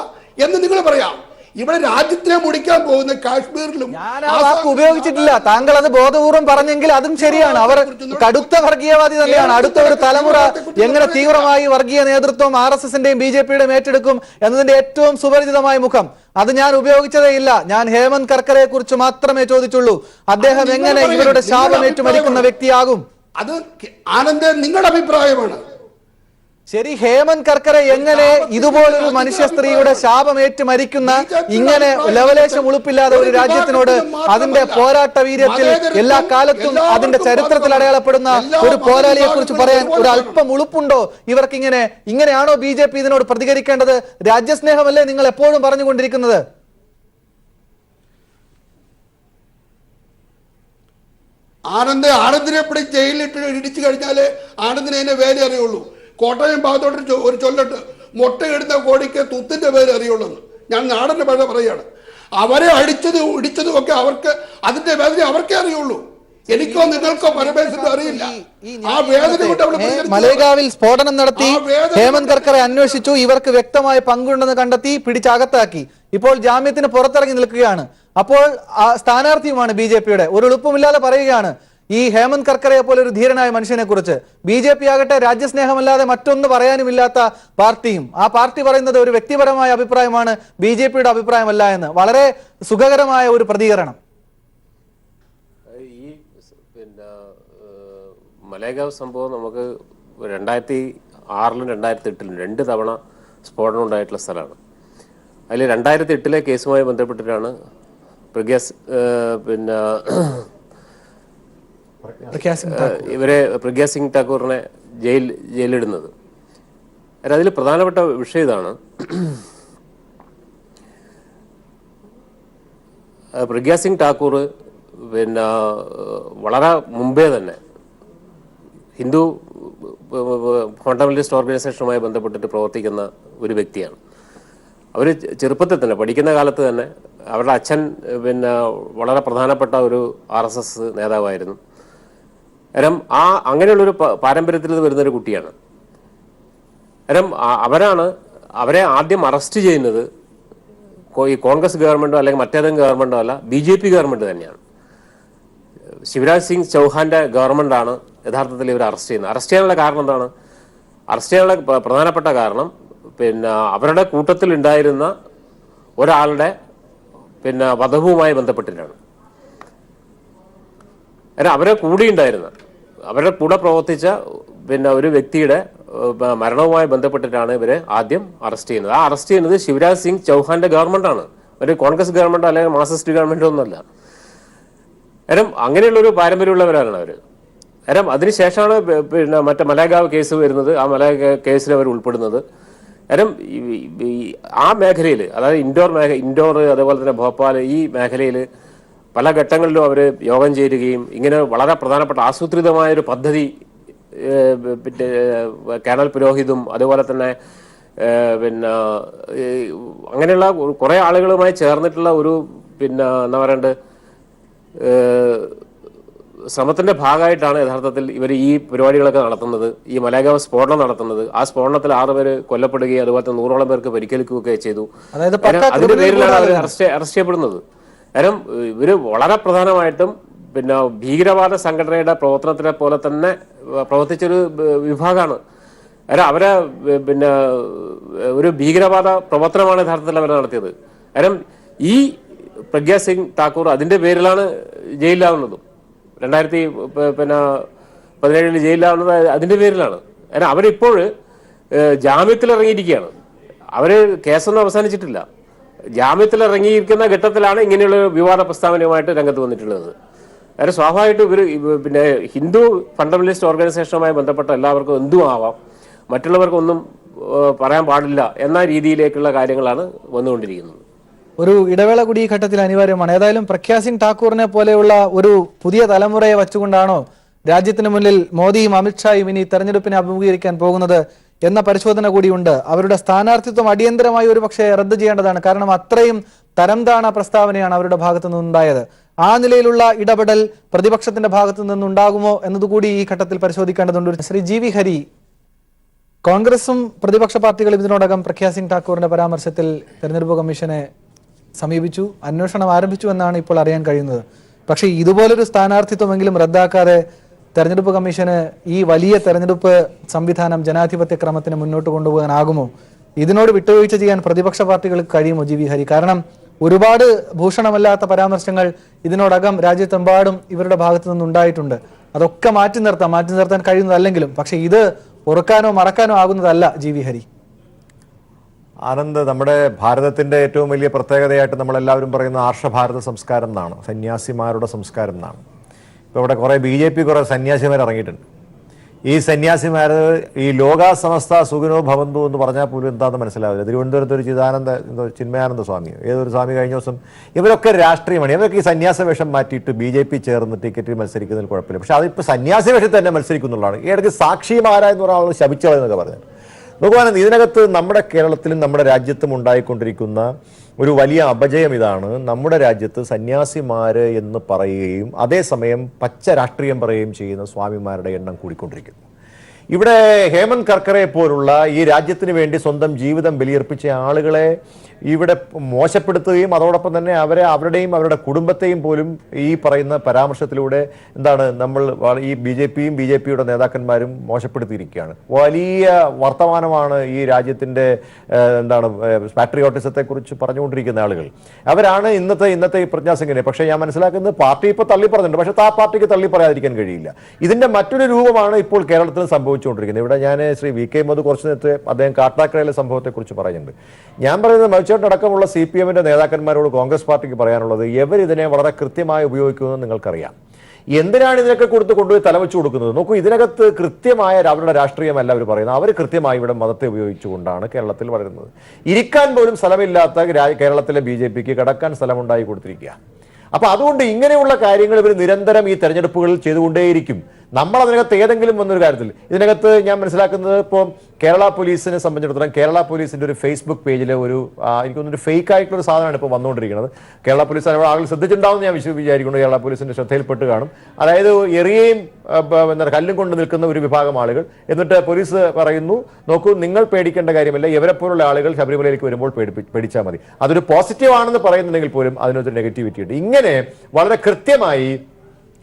എന്ന് നിങ്ങൾ പറയാം. ഇവിടെ രാജ്യത്തിനെ മുടിക്കാൻ പോകുന്ന കാശ്മീരിലും ഞാൻ ആ വാക്ക് ഉപയോഗിച്ചിട്ടില്ല. താങ്കൾ അത് ബോധപൂർവം പറഞ്ഞെങ്കിൽ അതും ശരിയാണ്. അവർ കടുത്ത വർഗീയവാദി തന്നെയാണ്. അടുത്ത ഒരു തലമുറ എങ്ങനെ തീവ്രമായി വർഗീയ നേതൃത്വം RSSന്റെയും BJPയുടെയും ഏറ്റെടുക്കും എന്നതിന്റെ ഏറ്റവും സുപരിചിതമായ മുഖം അത് ഞാൻ ഉപയോഗിച്ചതേ ഇല്ല. ഞാൻ ഹേമന്ത് കർക്കറയെ കുറിച്ച് മാത്രമേ ചോദിച്ചുള്ളൂ. അദ്ദേഹം എങ്ങനെ ഇവരുടെ ശാപമേറ്റു മരിക്കുന്ന വ്യക്തിയാകും? അത് ആനന്ദൻ നിങ്ങളുടെ അഭിപ്രായമാണ്. ശരി, ഹേമന്ത് കർക്കറെ എങ്ങനെ ഇതുപോലൊരു മനുഷ്യ സ്ത്രീയുടെ ശാപമേറ്റ് മരിക്കുന്ന, ഇങ്ങനെ ലവലേശം ഉളുപ്പില്ലാതെ ഒരു രാജ്യത്തിനോട് അതിന്റെ പോരാട്ട വീര്യത്തിൽ എല്ലാ കാലത്തും അതിന്റെ ചരിത്രത്തിൽ അടയാളപ്പെടുന്ന ഒരു പോരാളിയെ കുറിച്ച് പറയാൻ ഒരു അല്പം ഉളുപ്പുണ്ടോ ഇവർക്ക്? ഇങ്ങനെയാണോ BJP ഇതിനോട് പ്രതികരിക്കേണ്ടത്? രാജ്യസ്നേഹമല്ലേ നിങ്ങൾ എപ്പോഴും പറഞ്ഞുകൊണ്ടിരിക്കുന്നത്? ആനന്ദിനെ പിടി ജയിലിലിട്ട് ഇടിച്ചു കഴിഞ്ഞാല് ആനന്ദിനെ അതിന്റെ വേല അറിയുള്ളൂ. കോട്ടയം ഭാഗത്തോട്ട് ഒരു ചൊല്ലിട്ട് മുട്ടയിടുന്ന കോടിക്ക് തുത്തിന്റെ പേര് അറിയുള്ളൂ. ഞാൻ നാടന്റെ പേര് പറയാണ്. അവരെ ഇടിച്ചതും ഒക്കെ അവർക്ക് അതിന്റെ വേദന അവർക്കേ അറിയുള്ളൂ. എനിക്കോ നിങ്ങൾക്കോ പരമേശ്വരനും അറിയില്ല. ആ വേദന കൊണ്ട് മലേഗാവിൽ സ്ഫോടനം നടത്തി ഹേമന്ത് കർക്കറെ അന്വേഷിച്ചു. ഇവർക്ക് വ്യക്തമായ പങ്കുണ്ടെന്ന് കണ്ടെത്തി പിടിച്ചകത്താക്കി. ഇപ്പോൾ ജാമ്യത്തിന് പുറത്തിറങ്ങി നിൽക്കുകയാണ്. അപ്പോൾ സ്ഥാനാർത്ഥിയുമാണ് BJPയുടെ. ഒരു എളുപ്പമില്ലാതെ പറയുകയാണ് ഈ ഹേമന്ത് കർക്കറയെ പോലെ ഒരു ധീരനായ മനുഷ്യനെ കുറിച്ച്. BJP ആകട്ടെ രാജ്യസ്നേഹമല്ലാതെ മറ്റൊന്നും പറയാനുമില്ലാത്ത പാർട്ടിയും. ആ പാർട്ടി പറയുന്നത് ഒരു വ്യക്തിപരമായ അഭിപ്രായമാണ്, BJPയുടെ അഭിപ്രായമല്ല എന്ന്. വളരെ സുഖകരമായ ഒരു പ്രതികരണം. ഈ മലേഗാവ് സംഭവം നമുക്ക് 2006ലും 2008ലും 2 തവണ സ്ഫോടനം ഉണ്ടായിട്ടുള്ള സ്ഥലമാണ്. അതിൽ 2008ലെ കേസുമായി ബന്ധപ്പെട്ടിട്ടാണ് പ്രഖ്യാ സിംഗ് ഠാക്കൂറിനെ ജയിലിടുന്നത്. അതിൽ പ്രധാനപ്പെട്ട വിഷയം ഇതാണ്. പ്രഖ്യാ സിംഗ് ഠാക്കൂർ വളരെ മുമ്പേ തന്നെ ഹിന്ദു ഫണ്ടമെന്റലിസ്റ്റ് ഓർഗനൈസേഷനുമായി ബന്ധപ്പെട്ടിട്ട് പ്രവർത്തിക്കുന്ന ഒരു വ്യക്തിയാണ്. അവർ ചെറുപ്പത്തിൽ തന്നെ, പഠിക്കുന്ന കാലത്ത് തന്നെ അവരുടെ അച്ഛൻ വളരെ പ്രധാനപ്പെട്ട ഒരു RSS നേതാവായിരുന്നു. അങ്ങനെയുള്ളൊരു പാരമ്പര്യത്തിൽ നിന്ന് വരുന്നൊരു കുട്ടിയാണ്. അവരെ ആദ്യം അറസ്റ്റ് ചെയ്യുന്നത് ഈ കോൺഗ്രസ് ഗവൺമെന്റോ അല്ലെങ്കിൽ മറ്റേതെങ്കിലും ഗവൺമെന്റോ അല്ല, BJP ഗവൺമെന്റ് തന്നെയാണ്. ശിവരാജ് സിംഗ് ചൗഹാന്റെ ഗവൺമെന്റാണ് യഥാർത്ഥത്തിൽ ഇവർ അറസ്റ്റ് ചെയ്യുന്നത്. അറസ്റ്റ് ചെയ്യാനുള്ള കാരണം എന്താണ്? അറസ്റ്റ് ചെയ്യാനുള്ള പ്രധാനപ്പെട്ട കാരണം അവരുടെ കൂട്ടത്തിൽ ഉണ്ടായിരുന്ന ഒരാളുടെ വധവുമായി ബന്ധപ്പെട്ടിട്ടാണ്. അവരെ അവരുടെ കൂടെ പ്രവർത്തിച്ച ഒരു വ്യക്തിയുടെ മരണവുമായി ബന്ധപ്പെട്ടിട്ടാണ് ഇവരെ ആദ്യം അറസ്റ്റ് ചെയ്യുന്നത്. ആ അറസ്റ്റ് ചെയ്യുന്നത് ശിവരാജ് സിംഗ് ചൗഹാന്റെ ഗവൺമെന്റാണ്, ഒരു കോൺഗ്രസ് ഗവൺമെന്റോ അല്ലെങ്കിൽ മാർക്സിസ്റ്റ് ഗവൺമെന്റോ ഒന്നുമല്ല. അങ്ങനെയുള്ളൊരു പാരമ്പര്യമുള്ളവരാണ് അവർ. അതിനുശേഷമാണ് മറ്റേ മലേഗാവ് കേസ് വരുന്നത്. ആ മലേഗാവ് കേസിൽ അവർ ഉൾപ്പെടുന്നത്. ആ മേഖലയിൽ, അതായത് ഇൻഡോർ അതേപോലെ തന്നെ ഭോപ്പാൽ, ഈ മേഖലയിൽ പല ഘട്ടങ്ങളിലും അവർ യോഗം ചേരുകയും ഇങ്ങനെ വളരെ പ്രധാനപ്പെട്ട ആസൂത്രിതമായൊരു പദ്ധതി പിന്നെ കേണൽ പുരോഹിതും അതുപോലെ തന്നെ പിന്നെ അങ്ങനെയുള്ള കുറേ ആളുകളുമായി ചേർന്നിട്ടുള്ള ഒരു പിന്നെ എന്താ പറയണ്ടത് ശ്രമത്തിന്റെ ഭാഗമായിട്ടാണ് യഥാർത്ഥത്തിൽ ഇവർ ഈ പരിപാടികളൊക്കെ നടത്തുന്നത്, ഈ മലേഗാവ് സ്ഫോടനം നടത്തുന്നത്. ആ സ്ഫോടനത്തിൽ 6 പേര് കൊല്ലപ്പെടുകയും അതുപോലെ തന്നെ 100ഓളം പേർക്ക് പരിക്കേൽക്കുകയൊക്കെ ചെയ്തു. അതിന്റെ പേരിലാണ് അവർ അറസ്റ്റ് ചെയ്യപ്പെടുന്നത്. കാരണം ഇവര് വളരെ പ്രധാനമായിട്ടും പിന്നെ ഭീകരവാദ സംഘടനയുടെ പ്രവർത്തനത്തിനെ പോലെ തന്നെ പ്രവർത്തിച്ചൊരു വിഭാഗമാണ്. കാരണം അവരെ പിന്നെ ഒരു ഭീകരവാദ പ്രവർത്തനമാണ് യഥാർത്ഥത്തിൽ അവർ നടത്തിയത്. കാരണം ഈ പ്രഗ്യാ സിംഗ് താക്കൂർ അതിന്റെ പേരിലാണ് ജയിലിലാവുന്നതും 2017 ജയിലിലാവുന്നത് അതിന്റെ പേരിലാണ്. കാരണം അവരിപ്പോൾ ജാമ്യത്തിൽ ഇറങ്ങിയിരിക്കുകയാണ്. അവര് കേസൊന്നും അവസാനിച്ചിട്ടില്ല. ജാമ്യത്തിൽ ഇറങ്ങിയിരിക്കുന്ന ഘട്ടത്തിലാണ് ഇങ്ങനെയുള്ള വിവാദ പ്രസ്താവനയുമായിട്ട് രംഗത്ത് വന്നിട്ടുള്ളത്. കാരണം സ്വാഭാവികമായിട്ടും ഇവർ പിന്നെ ഹിന്ദു ഫണ്ടമെന്റലിസ്റ്റ് ഓർഗനൈസേഷനുമായി ബന്ധപ്പെട്ട എല്ലാവർക്കും എന്തും ആവാം, മറ്റുള്ളവർക്കൊന്നും പറയാൻ പാടില്ല എന്ന രീതിയിലേക്കുള്ള കാര്യങ്ങളാണ് വന്നുകൊണ്ടിരിക്കുന്നത്. ഒരു ഇടവേള കൂടി ഈ ഘട്ടത്തിൽ അനിവാര്യമാണ്. ഏതായാലും പ്രഗ്യാ സിംഗ് ഠാക്കൂറിനെ പോലെയുള്ള ഒരു പുതിയ തലമുറയെ വച്ചുകൊണ്ടാണോ രാജ്യത്തിന് മുന്നിൽ മോദിയും അമിത്ഷായും ഇനി തെരഞ്ഞെടുപ്പിനെ അഭിമുഖീകരിക്കാൻ പോകുന്നത് എന്ന പരിശോധന കൂടിയുണ്ട്. അവരുടെ സ്ഥാനാർത്ഥിത്വം അടിയന്തരമായി ഒരു പക്ഷേ റദ്ദ് ചെയ്യേണ്ടതാണ്. കാരണം അത്രയും തരംതാണ പ്രസ്താവനയാണ് അവരുടെ ഭാഗത്തു നിന്നുണ്ടായത്. ആ നിലയിലുള്ള ഇടപെടൽ പ്രതിപക്ഷത്തിന്റെ ഭാഗത്തു നിന്നുണ്ടാകുമോ എന്നതുകൂടി ഈ ഘട്ടത്തിൽ പരിശോധിക്കേണ്ടതുണ്ട്. ശ്രീ ജി വി ഹരി, കോൺഗ്രസും പ്രതിപക്ഷ പാർട്ടികളും ഇതിനോടകം പ്രഗ്യാ സിംഗ് ഠാക്കൂറിന്റെ പരാമർശത്തിൽ തെരഞ്ഞെടുപ്പ് കമ്മീഷനെ സമീപിച്ചു, അന്വേഷണം ആരംഭിച്ചു എന്നാണ് ഇപ്പോൾ അറിയാൻ കഴിയുന്നത്. പക്ഷേ ഇതുപോലൊരു സ്ഥാനാർത്ഥിത്വമെങ്കിലും റദ്ദാക്കാതെ തെരഞ്ഞെടുപ്പ് കമ്മീഷന് ഈ വലിയ തെരഞ്ഞെടുപ്പ് സംവിധാനം ജനാധിപത്യ ക്രമത്തിന് മുന്നോട്ട് കൊണ്ടുപോകാനാകുമോ? ഇതിനോട് വിട്ടുവീഴ്ച ചെയ്യാൻ പ്രതിപക്ഷ പാർട്ടികൾക്ക് കഴിയുമോ ജി വി ഹരി? കാരണം ഒരുപാട് ഭൂഷണമല്ലാത്ത പരാമർശങ്ങൾ ഇതിനോടകം രാജ്യത്തെമ്പാടും ഇവരുടെ ഭാഗത്തു നിന്നുണ്ടായിട്ടുണ്ട്. അതൊക്കെ മാറ്റി നിർത്താൻ കഴിയുന്നതല്ലെങ്കിലും പക്ഷെ ഇത് ഓർക്കാനോ മറക്കാനോ ആകുന്നതല്ല ജി വി ഹരി. ആനന്ദ്, നമ്മുടെ ഭാരതത്തിന്റെ ഏറ്റവും വലിയ പ്രത്യേകതയായിട്ട് നമ്മളെല്ലാവരും പറയുന്ന ആർഷഭാരത സംസ്കാരം എന്നാണ്, സന്യാസിമാരുടെ സംസ്കാരം എന്നാണ്. ഇപ്പോൾ ഇവിടെ കുറേ BJP കുറേ സന്യാസിമാർ ഇറങ്ങിയിട്ടുണ്ട്. ഈ സന്യാസിമാർ ഈ ലോകാ സമസ്ത സുഖിനോ ഭവന്തു എന്ന് പറഞ്ഞാൽ പോലും എന്താണെന്ന് മനസ്സിലാവില്ല. തിരുവനന്തപുരത്ത് ഒരു ചിന്മയാനന്ദ സ്വാമിയോ ഏതൊരു സ്വാമി കഴിഞ്ഞ ദിവസം, ഇവരൊക്കെ രാഷ്ട്രീയമാണ്. ഇവരൊക്കെ ഈ സന്യാസ വേഷം മാറ്റിയിട്ട് BJP ചേർന്ന് ടിക്കറ്റിൽ മത്സരിക്കുന്നതിൽ കുഴപ്പമില്ല. പക്ഷെ അതിപ്പോൾ സന്യാസി വേഷത്തിൽ തന്നെ മത്സരിക്കുന്നുള്ളതാണ്. ഈ ഇടയ്ക്ക് സാക്ഷിമാരാ എന്ന് പറഞ്ഞ ആൾ ശപിച്ചോളെന്നൊക്കെ പറഞ്ഞത് നോക്കുവാനും ഇതിനകത്ത് നമ്മുടെ കേരളത്തിലും നമ്മുടെ രാജ്യത്തും ഉണ്ടായിക്കൊണ്ടിരിക്കുന്ന ഒരു വലിയ അപജയം ഇതാണ്. നമ്മുടെ രാജ്യത്ത് സന്യാസിമാര് എന്ന് പറയുകയും അതേസമയം പച്ച രാഷ്ട്രീയം പറയുകയും ചെയ്യുന്ന സ്വാമിമാരുടെ എണ്ണം കൂടിക്കൊണ്ടിരിക്കുന്നു. ഇവിടെ ഹേമന്ത് കർക്കറെ പോലുള്ള ഈ രാജ്യത്തിന് വേണ്ടി സ്വന്തം ജീവിതം ബലിയർപ്പിച്ച ആളുകളെ ഇവിടെ മോശപ്പെടുത്തുകയും അതോടൊപ്പം തന്നെ അവരുടെയും അവരുടെ കുടുംബത്തെയും പോലും ഈ പറയുന്ന പരാമർശത്തിലൂടെ നമ്മൾ ഈ BJPയുടെ നേതാക്കന്മാരും മോശപ്പെടുത്തിയിരിക്കുകയാണ്. വലിയ വർത്തമാനമാണ് ഈ രാജ്യത്തിൻ്റെ പാട്രിയോട്ടിസത്തെക്കുറിച്ച് പറഞ്ഞുകൊണ്ടിരിക്കുന്ന ആളുകൾ. അവരാണ് ഇന്നത്തെ ഈ പ്രജ്ഞാ സിംഗിനെ. പക്ഷേ ഞാൻ മനസ്സിലാക്കുന്നത് പാർട്ടി ഇപ്പോൾ തള്ളി പറഞ്ഞിട്ടുണ്ട്. പക്ഷേ ആ പാർട്ടിക്ക് തള്ളി പറയാതിരിക്കാൻ കഴിയില്ല. ഇതിൻ്റെ മറ്റൊരു രൂപമാണ് ഇപ്പോൾ കേരളത്തിൽ സംഭവിച്ചുകൊണ്ടിരിക്കുന്നത്. ഇവിടെ ഞാൻ ശ്രീ VK മധു കുറച്ച് നേരത്തെ അദ്ദേഹം കാട്ടാക്കടയിലെ സംഭവത്തെക്കുറിച്ച് പറയുന്നുണ്ട്. ഞാൻ പറയുന്നത് അടക്കമുള്ള CPMന്റെ നേതാക്കന്മാരോട് കോൺഗ്രസ് പാർട്ടിക്ക് പറയാനുള്ളത്, ഇവരിതിനെ വളരെ കൃത്യമായി ഉപയോഗിക്കുമെന്ന് നിങ്ങൾക്കറിയാം. എന്തിനാണ് ഇതിനൊക്കെ കൊണ്ടുപോയി തലവെച്ചു കൊടുക്കുന്നത്? നോക്കൂ, ഇതിനകത്ത് കൃത്യമായ അവരുടെ രാഷ്ട്രീയമല്ല അവർ പറയുന്നത്. അവർ കൃത്യമായി ഇവിടെ മതത്തെ ഉപയോഗിച്ചുകൊണ്ടാണ് കേരളത്തിൽ വളരുന്നത്. ഇരിക്കാൻ പോലും സ്ഥലമില്ലാത്ത കേരളത്തിലെ BJPക്ക് കിടക്കാൻ സ്ഥലമുണ്ടായി കൊടുത്തിരിക്കുക. അപ്പൊ അതുകൊണ്ട് ഇങ്ങനെയുള്ള കാര്യങ്ങൾ ഇവർ നിരന്തരം ഈ തെരഞ്ഞെടുപ്പുകളിൽ ചെയ്തുകൊണ്ടേയിരിക്കും. നമ്മൾ അതിനകത്ത് ഏതെങ്കിലും വന്നൊരു കാര്യത്തിൽ ഇതിനകത്ത് ഞാൻ മനസ്സിലാക്കുന്നത് ഇപ്പോൾ കേരള പോലീസിനെ സംബന്ധിച്ചിടത്തോളം കേരള പോലീസിന്റെ ഒരു ഫേസ്ബുക്ക് പേജിൽ എനിക്കൊന്നൊരു ഫേക്ക് ആയിട്ടുള്ള ഒരു സാധനമാണ് ഇപ്പോൾ വന്നുകൊണ്ടിരിക്കുന്നത്. കേരള പോലീസ് ആളുകൾ ശ്രദ്ധിച്ചിട്ടുണ്ടാവുമെന്ന് ഞാൻ വിചാരിക്കുന്നു. കേരള പോലീസിന്റെ ശ്രദ്ധയിൽപ്പെട്ട് കാണും. അതായത് എറിയയും കല്ലും കൊണ്ട് നിൽക്കുന്ന ഒരു വിഭാഗം ആളുകൾ. എന്നിട്ട് പോലീസ് പറയുന്നു, നോക്കൂ, നിങ്ങൾ പേടിക്കേണ്ട കാര്യമില്ല, ഇവരെപ്പോലുള്ള ആളുകൾ ശബരിമലയിലേക്ക് വരുമ്പോൾ പേടിച്ചാൽ മതി. അതൊരു പോസിറ്റീവ് ആണെന്ന് പറയുന്നുണ്ടെങ്കിൽ പോലും അതിനൊരു നെഗറ്റിവിറ്റി ഉണ്ട്. ഇങ്ങനെ വളരെ കൃത്യമായി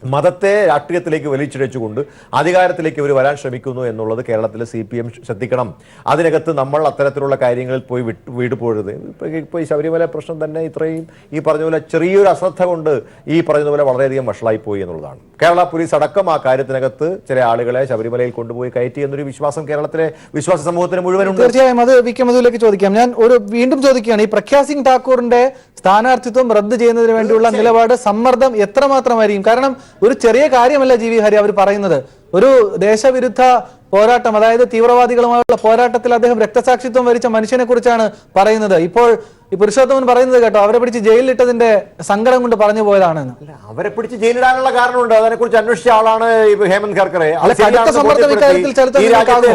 മതത്തെ രാഷ്ട്രീയത്തിലേക്ക് വലിച്ചിഴച്ചുകൊണ്ട് അധികാരത്തിലേക്ക് ഇവർ വരാൻ ശ്രമിക്കുന്നു എന്നുള്ളത് കേരളത്തിലെ CPM ശ്രദ്ധിക്കണം. അതിനകത്ത് നമ്മൾ അത്തരത്തിലുള്ള കാര്യങ്ങളിൽ പോയി വീടുപോഴരുത്. ഇപ്പോൾ ഈ ശബരിമല പ്രശ്നം തന്നെ ഇത്രയും ഈ പറഞ്ഞ പോലെ ചെറിയൊരു അശ്രദ്ധ കൊണ്ട് ഈ പറഞ്ഞതുപോലെ വളരെയധികം വഷളായി പോയി എന്നുള്ളതാണ്. കേരള പോലീസ് അടക്കം ആ കാര്യത്തിനകത്ത് ചില ആളുകളെ ശബരിമലയിൽ കൊണ്ടുപോയി കയറ്റി എന്നൊരു വിശ്വാസം കേരളത്തിലെ വിശ്വാസ സമൂഹത്തിന് മുഴുവനുണ്ട്. തീർച്ചയായും അത് VK മധുവിലേക്ക് ചോദിക്കാം. ഞാൻ വീണ്ടും ചോദിക്കുകയാണ്, ഈ പ്രഗ്യാ സിംഗ് ഠാക്കൂറിന്റെ സ്ഥാനാർത്ഥിത്വം റദ്ദ് ചെയ്യുന്നതിന് വേണ്ടിയുള്ള നിലപാട് സമ്മർദ്ദം എത്രമാത്രമായിരിക്കും? കാരണം ഒരു ചെറിയ കാര്യമല്ല ജി വി ഹരി അവർ പറയുന്നത്. ഒരു ദേശവിരുദ്ധ പോരാട്ടം, അതായത് തീവ്രവാദികളുമായുള്ള പോരാട്ടത്തിൽ അദ്ദേഹം രക്തസാക്ഷിത്വം വരിച്ച മനുഷ്യനെ കുറിച്ചാണ് പറയുന്നത്. ഇപ്പോൾ ഈ പുരുഷോത്തമൻ പറയുന്നത് കേട്ടോ, അവരെ പിടിച്ച് ജയിലിലിട്ടതിന്റെ സങ്കടം കൊണ്ട് പറഞ്ഞു പോയതാണെന്ന്. അവരെ പിടിച്ച് ജയിലിടാനുള്ള കാരണമുണ്ട്. അതിനെക്കുറിച്ച് അന്വേഷിച്ച ആളാണ് ഹേമന്ത് കർക്കറെ.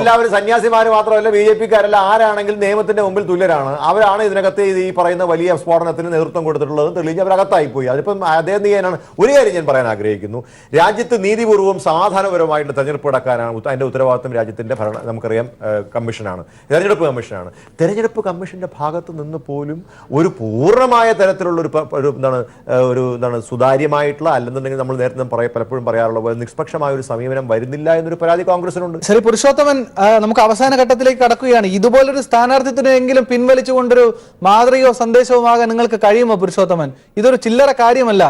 എല്ലാവരും സന്യാസിമാർ മാത്രമല്ല, BJP-ക്കാരല്ല, ആരാണെങ്കിലും നിയമത്തിന്റെ മുമ്പിൽ തുല്യരാണ്. അവരാണ് ഇതിനകത്ത് ഈ പറയുന്ന വലിയ സ്ഫോടനത്തിന് നേതൃത്വം കൊടുത്തിട്ടുള്ളതും തെളിയിച്ച് അവരകത്തായി പോയി. അതിപ്പം അദ്ദേഹം ചെയ്യാനാണ്. ഒരു കാര്യം ഞാൻ പറയാൻ ആഗ്രഹിക്കുന്നു, രാജ്യത്ത് നീതിപൂർവ്വം സമാധാനപരമായിട്ട് തെരഞ്ഞെടുപ്പ് നടക്കാനാണ് അതിന്റെ ഉത്തരവാദിത്വം രാജ്യത്തിന്റെ നമുക്കറിയാം കമ്മീഷനാണ്, തെരഞ്ഞെടുപ്പ് കമ്മീഷനാണ്. തെരഞ്ഞെടുപ്പ് കമ്മീഷന്റെ ഭാഗത്ത് നിന്ന് പോലും ഒരു പൂർണ്ണമായ തരത്തിലുള്ള എന്താണ് സുതാര്യമായിട്ടുള്ള, അല്ലെന്നുണ്ടെങ്കിൽ നമ്മൾ നേരത്തെ പലപ്പോഴും പറയാറുള്ള പോലെ നിഷ്പക്ഷമായ ഒരു സമീപനം വരുന്നില്ല എന്നൊരു പരാതി കോൺഗ്രസിനുണ്ട്. ശരി പുരുഷോത്തമൻ, നമുക്ക് അവസാന ഘട്ടത്തിലേക്ക് കടക്കുകയാണ്. ഇതുപോലൊരു സ്ഥാനാർത്ഥിത്വത്തിനെങ്കിലും പിൻവലിച്ചുകൊണ്ടൊരു മാതൃകയോ സന്ദേശവുമാകാൻ നിങ്ങൾക്ക് കഴിയുമോ പുരുഷോത്തമൻ? ഇതൊരു ചില്ലറ കാര്യമല്ല.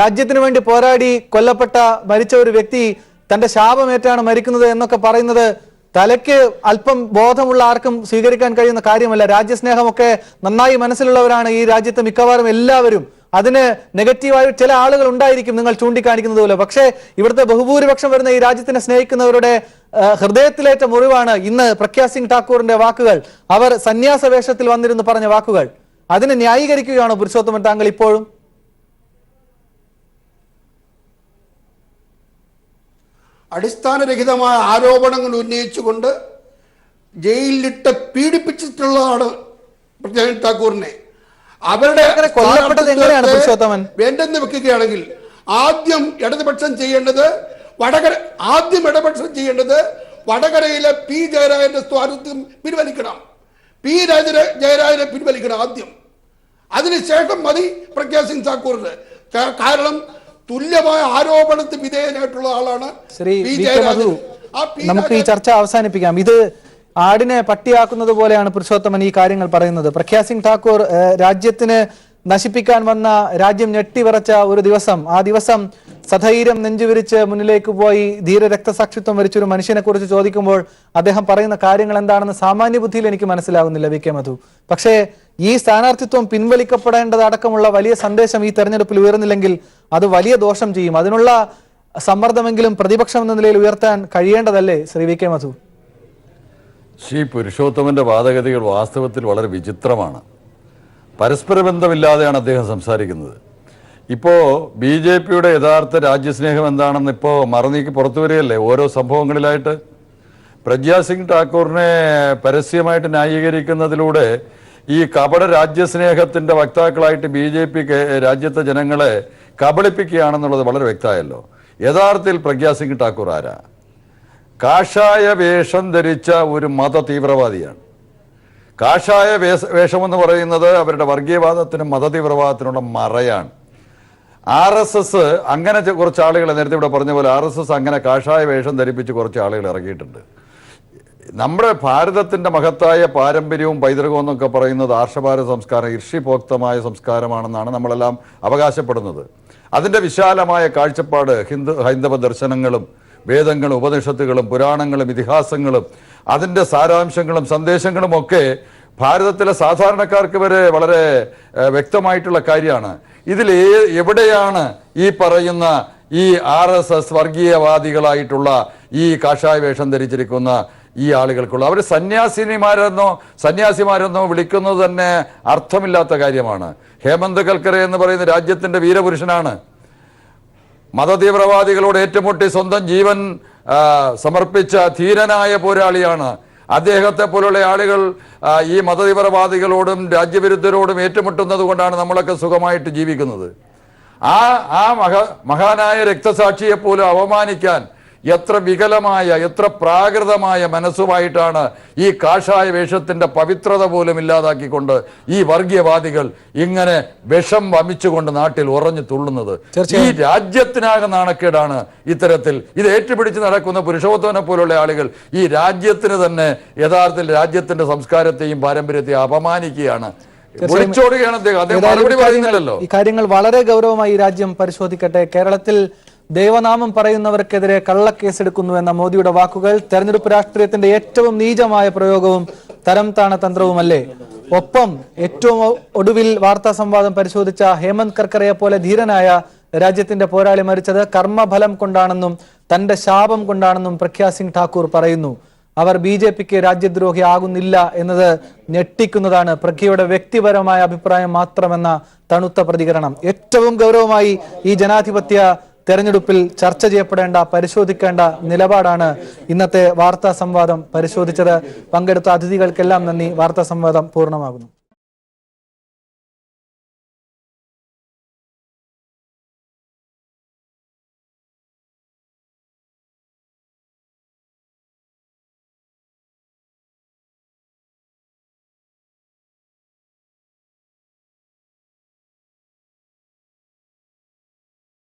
രാജ്യത്തിന് വേണ്ടി പോരാടി കൊല്ലപ്പെട്ട മരിച്ച ഒരു വ്യക്തി തന്റെ ശാപമേറ്റാണ് മരിക്കുന്നത് എന്നൊക്കെ പറയുന്നത് തലയ്ക്ക് അല്പം ബോധമുള്ള ആർക്കും സ്വീകരിക്കാൻ കഴിയുന്ന കാര്യമല്ല. രാജ്യസ്നേഹമൊക്കെ നന്നായി മനസ്സിലുള്ളവരാണ് ഈ രാജ്യത്തെ മിക്കവാറും എല്ലാവരും. അതിന് നെഗറ്റീവായി ചില ആളുകൾ ഉണ്ടായിരിക്കും നിങ്ങൾ ചൂണ്ടിക്കാണിക്കുന്നത് പോലെ. പക്ഷേ ഇവിടുത്തെ ബഹുഭൂരിപക്ഷം വരുന്ന ഈ രാജ്യത്തിനെ സ്നേഹിക്കുന്നവരുടെ ഹൃദയത്തിലേറ്റ മുറിവാണ് ഇന്ന് പ്രഗ്യാ സിംഗ് ഠാക്കൂറിന്റെ വാക്കുകൾ. അവർ സന്യാസ വേഷത്തിൽ വന്നിരുന്നു പറഞ്ഞ വാക്കുകൾ. അതിനെ ന്യായീകരിക്കുകയാണോ പുരുഷോത്തമൻ താങ്കൾ ഇപ്പോഴും? അടിസ്ഥാനരഹിതമായ ആരോപണങ്ങൾ ഉന്നയിച്ചുകൊണ്ട് ജയിലിലിട്ട് പീഡിപ്പിച്ചിട്ടുള്ളതാണ് പ്രഗ്യാ സിംഗ് ഠാക്കൂറിനെ. അവരുടെ വേണ്ടെന്ന് വെക്കുകയാണെങ്കിൽ ആദ്യം ഇടതുപക്ഷം ചെയ്യേണ്ടത് വടകരയിലെ പി ജയരാജന്റെ സ്വാതന്ത്ര്യം പിൻവലിക്കണം. ജയരാജനെ പിൻവലിക്കണം ആദ്യം. അതിനുശേഷം മതി പ്രഗ്യാ സിംഗ് ഠാക്കൂറിന്. കാരണം തുല്യമായ ആരോപണത്തിന് വിധേയനായിട്ടുള്ള ആളാണ് പി ജയരാജൻ. നമുക്ക് ഈ ചർച്ച അവസാനിപ്പിക്കാം. ഇത് ആടിനെ പട്ടിയാക്കുന്നത് പോലെയാണ് പുരുഷോത്തമൻ ഈ കാര്യങ്ങൾ പറയുന്നത്. പ്രഗ്യാ സിംഗ് ഠാക്കൂർ രാജ്യത്തിന് നശിപ്പിക്കാൻ വന്ന, രാജ്യം ഞെട്ടിവിറച്ച ഒരു ദിവസം, ആ ദിവസം സധൈര്യം നെഞ്ചുവിരിച്ച് മുന്നിലേക്ക് പോയി ധീര രക്തസാക്ഷിത്വം വരിച്ചൊരു മനുഷ്യനെ കുറിച്ച് ചോദിക്കുമ്പോൾ അദ്ദേഹം പറയുന്ന കാര്യങ്ങൾ എന്താണെന്ന് സാമാന്യ ബുദ്ധിയിൽ എനിക്ക് മനസ്സിലാകുന്നില്ല വി കെ മധു. പക്ഷേ ഈ സ്ഥാനാർത്ഥിത്വം പിൻവലിക്കപ്പെടേണ്ടത് അടക്കമുള്ള വലിയ സന്ദേശം ഈ തെരഞ്ഞെടുപ്പിൽ ഉയർന്നില്ലെങ്കിൽ അത് വലിയ ദോഷം ചെയ്യും. അതിനുള്ള സമ്മർദ്ദമെങ്കിലും പ്രതിപക്ഷം എന്ന നിലയിൽ ഉയർത്താൻ കഴിയേണ്ടതല്ലേ ശ്രീ വി കെ മധു? ശ്രീ പുരുഷോത്തമന്റെ വാദഗതികൾ വാസ്തവത്തിൽ വളരെ വിചിത്രമാണ്. പരസ്പര ബന്ധമില്ലാതെയാണ് അദ്ദേഹം സംസാരിക്കുന്നത്. ഇപ്പോൾ BJP-യുടെ യഥാർത്ഥ രാജ്യസ്നേഹം എന്താണെന്ന് ഇപ്പോൾ മറനീക്കി പുറത്തു വരികയല്ലേ ഓരോ സംഭവങ്ങളിലായിട്ട്. പ്രഗ്യാ സിംഗ് ഠാക്കൂറിനെ പരസ്യമായിട്ട് ന്യായീകരിക്കുന്നതിലൂടെ ഈ കപട രാജ്യസ്നേഹത്തിന്റെ വക്താക്കളായിട്ട് BJP രാജ്യത്തെ ജനങ്ങളെ കബളിപ്പിക്കുകയാണെന്നുള്ളത് വളരെ വ്യക്തമായല്ലോ. യഥാർത്ഥത്തിൽ പ്രഗ്യാ സിംഗ് ഠാക്കൂർ ആരാ? കാഷായ വേഷം ധരിച്ച ഒരു മത തീവ്രവാദിയാണ്. കാഷായ വേഷമെന്ന് പറയുന്നത് അവരുടെ വർഗീയവാദത്തിനും മതതീവ്രവാദത്തിനുള്ള മറയാണ്. RSS അങ്ങനെ കുറച്ച് ആളുകളെ, നേരത്തെ ഇവിടെ പറഞ്ഞ പോലെ RSS അങ്ങനെ കാഷായ വേഷം ധരിപ്പിച്ച് കുറച്ച് ആളുകൾ ഇറങ്ങിയിട്ടുണ്ട്. നമ്മുടെ ഭാരതത്തിന്റെ മഹത്തായ പാരമ്പര്യവും പൈതൃകവും എന്നൊക്കെ പറയുന്നത് ആർഷഭാരത സംസ്കാരം, ഋഷിഭോക്തമായ സംസ്കാരമാണെന്നാണ് നമ്മളെല്ലാം അവകാശപ്പെടുന്നത്. അതിൻ്റെ വിശാലമായ കാഴ്ചപ്പാട് ഹൈന്ദവ ദർശനങ്ങളും വേദങ്ങളും ഉപനിഷത്തുകളും പുരാണങ്ങളും ഇതിഹാസങ്ങളും അതിൻ്റെ സാരാംശങ്ങളും സന്ദേശങ്ങളും ഒക്കെ ഭാരതത്തിലെ സാധാരണക്കാർക്ക് വരെ വളരെ വ്യക്തമായിട്ടുള്ള കാര്യമാണ്. ഇതിൽ എവിടെയാണ് ഈ പറയുന്ന ഈ RSS വർഗീയവാദികളായിട്ടുള്ള ഈ കാഷായ വേഷം ധരിച്ചിരിക്കുന്ന ഈ ആളുകൾക്കുള്ള അവർ സന്യാസിമാരെന്നോ വിളിക്കുന്നത് തന്നെ അർത്ഥമില്ലാത്ത കാര്യമാണ്. ഹേമന്ത് കർക്കറെ എന്ന് പറയുന്ന രാജ്യത്തിന്റെ വീരപുരുഷനാണ്. മതതീവ്രവാദികളോട് ഏറ്റുമുട്ടി സ്വന്തം ജീവൻ സമർപ്പിച്ച ധീരനായ പോരാളിയാണ്. അദ്ദേഹത്തെ പോലുള്ള ആളുകൾ ഈ മതതീവ്രവാദികളോടും രാജ്യവിരുദ്ധരോടും ഏറ്റുമുട്ടുന്നത് കൊണ്ടാണ് നമ്മളൊക്കെ സുഖമായിട്ട് ജീവിക്കുന്നത്. ആ മഹാനായ രക്തസാക്ഷിയെ പോലും അപമാനിക്കാൻ എത്ര വികലമായ, എത്ര പ്രാകൃതമായ മനസ്സുമായിട്ടാണ് ഈ കാഷായ വേഷത്തിന്റെ പവിത്രത പോലും ഇല്ലാതാക്കിക്കൊണ്ട് ഈ വർഗീയവാദികൾ ഇങ്ങനെ വിഷം വമിച്ചുകൊണ്ട് നാട്ടിൽ ഉറഞ്ഞു തുള്ളുന്നത്. ഈ രാജ്യത്തിനാകെ നാണക്കേടാണ് ഇത്തരത്തിൽ ഇത് ഏറ്റുപിടിച്ച് നടക്കുന്ന പുരുഷോത്തമനെ പോലുള്ള ആളുകൾ. ഈ രാജ്യത്തിന് തന്നെ യഥാർത്ഥത്തിൽ രാജ്യത്തിന്റെ സംസ്കാരത്തെയും പാരമ്പര്യത്തെയും അപമാനിക്കുകയാണ്, ഒളിച്ചോടുകയാണ് അദ്ദേഹം. അദ്ദേഹം മറുപടി പറയുന്നില്ലല്ലോ. ഈ കാര്യങ്ങൾ വളരെ ഗൗരവമായി ഈ രാജ്യം പരിശോധിക്കട്ടെ. കേരളത്തിൽ ദൈവനാമം പറയുന്നവർക്കെതിരെ കള്ളക്കേസെടുക്കുന്നു എന്ന മോദിയുടെ വാക്കുകൾ തെരഞ്ഞെടുപ്പ് രാഷ്ട്രീയത്തിന്റെ ഏറ്റവും നീചമായ പ്രയോഗവും തരം താണ തന്ത്രവുമല്ലേ? ഒപ്പം ഏറ്റവും ഒടുവിൽ വാർത്താ സംവാദം പരിശോധിച്ച ഹേമന്ത് കർക്കറയെ പോലെ ധീരനായ രാജ്യത്തിന്റെ പോരാളി മരിച്ചത് കർമ്മഫലം കൊണ്ടാണെന്നും തന്റെ ശാപം കൊണ്ടാണെന്നും പ്രഗ്യാ സിംഗ് ഠാക്കൂർ പറയുന്നു. അവർ BJPക്ക് രാജ്യദ്രോഹി ആകുന്നില്ല എന്നത് ഞെട്ടിക്കുന്നതാണ്. പ്രഗ്യയുടെ വ്യക്തിപരമായ അഭിപ്രായം മാത്രമെന്ന തണുത്ത പ്രതികരണം. ഏറ്റവും ഗൗരവമായി ഈ ജനാധിപത്യ തെരഞ്ഞെടുപ്പിൽ ചർച്ച ചെയ്യപ്പെടേണ്ട, പരിശോധിക്കേണ്ട നിലപാടാണ് ഇന്നത്തെ വാർത്താ സംവാദം പരിശോധിച്ചത്. പങ്കെടുത്ത അതിഥികൾക്കെല്ലാം നന്ദി. വാർത്താ സംവാദം പൂർണ്ണമാകുന്നു.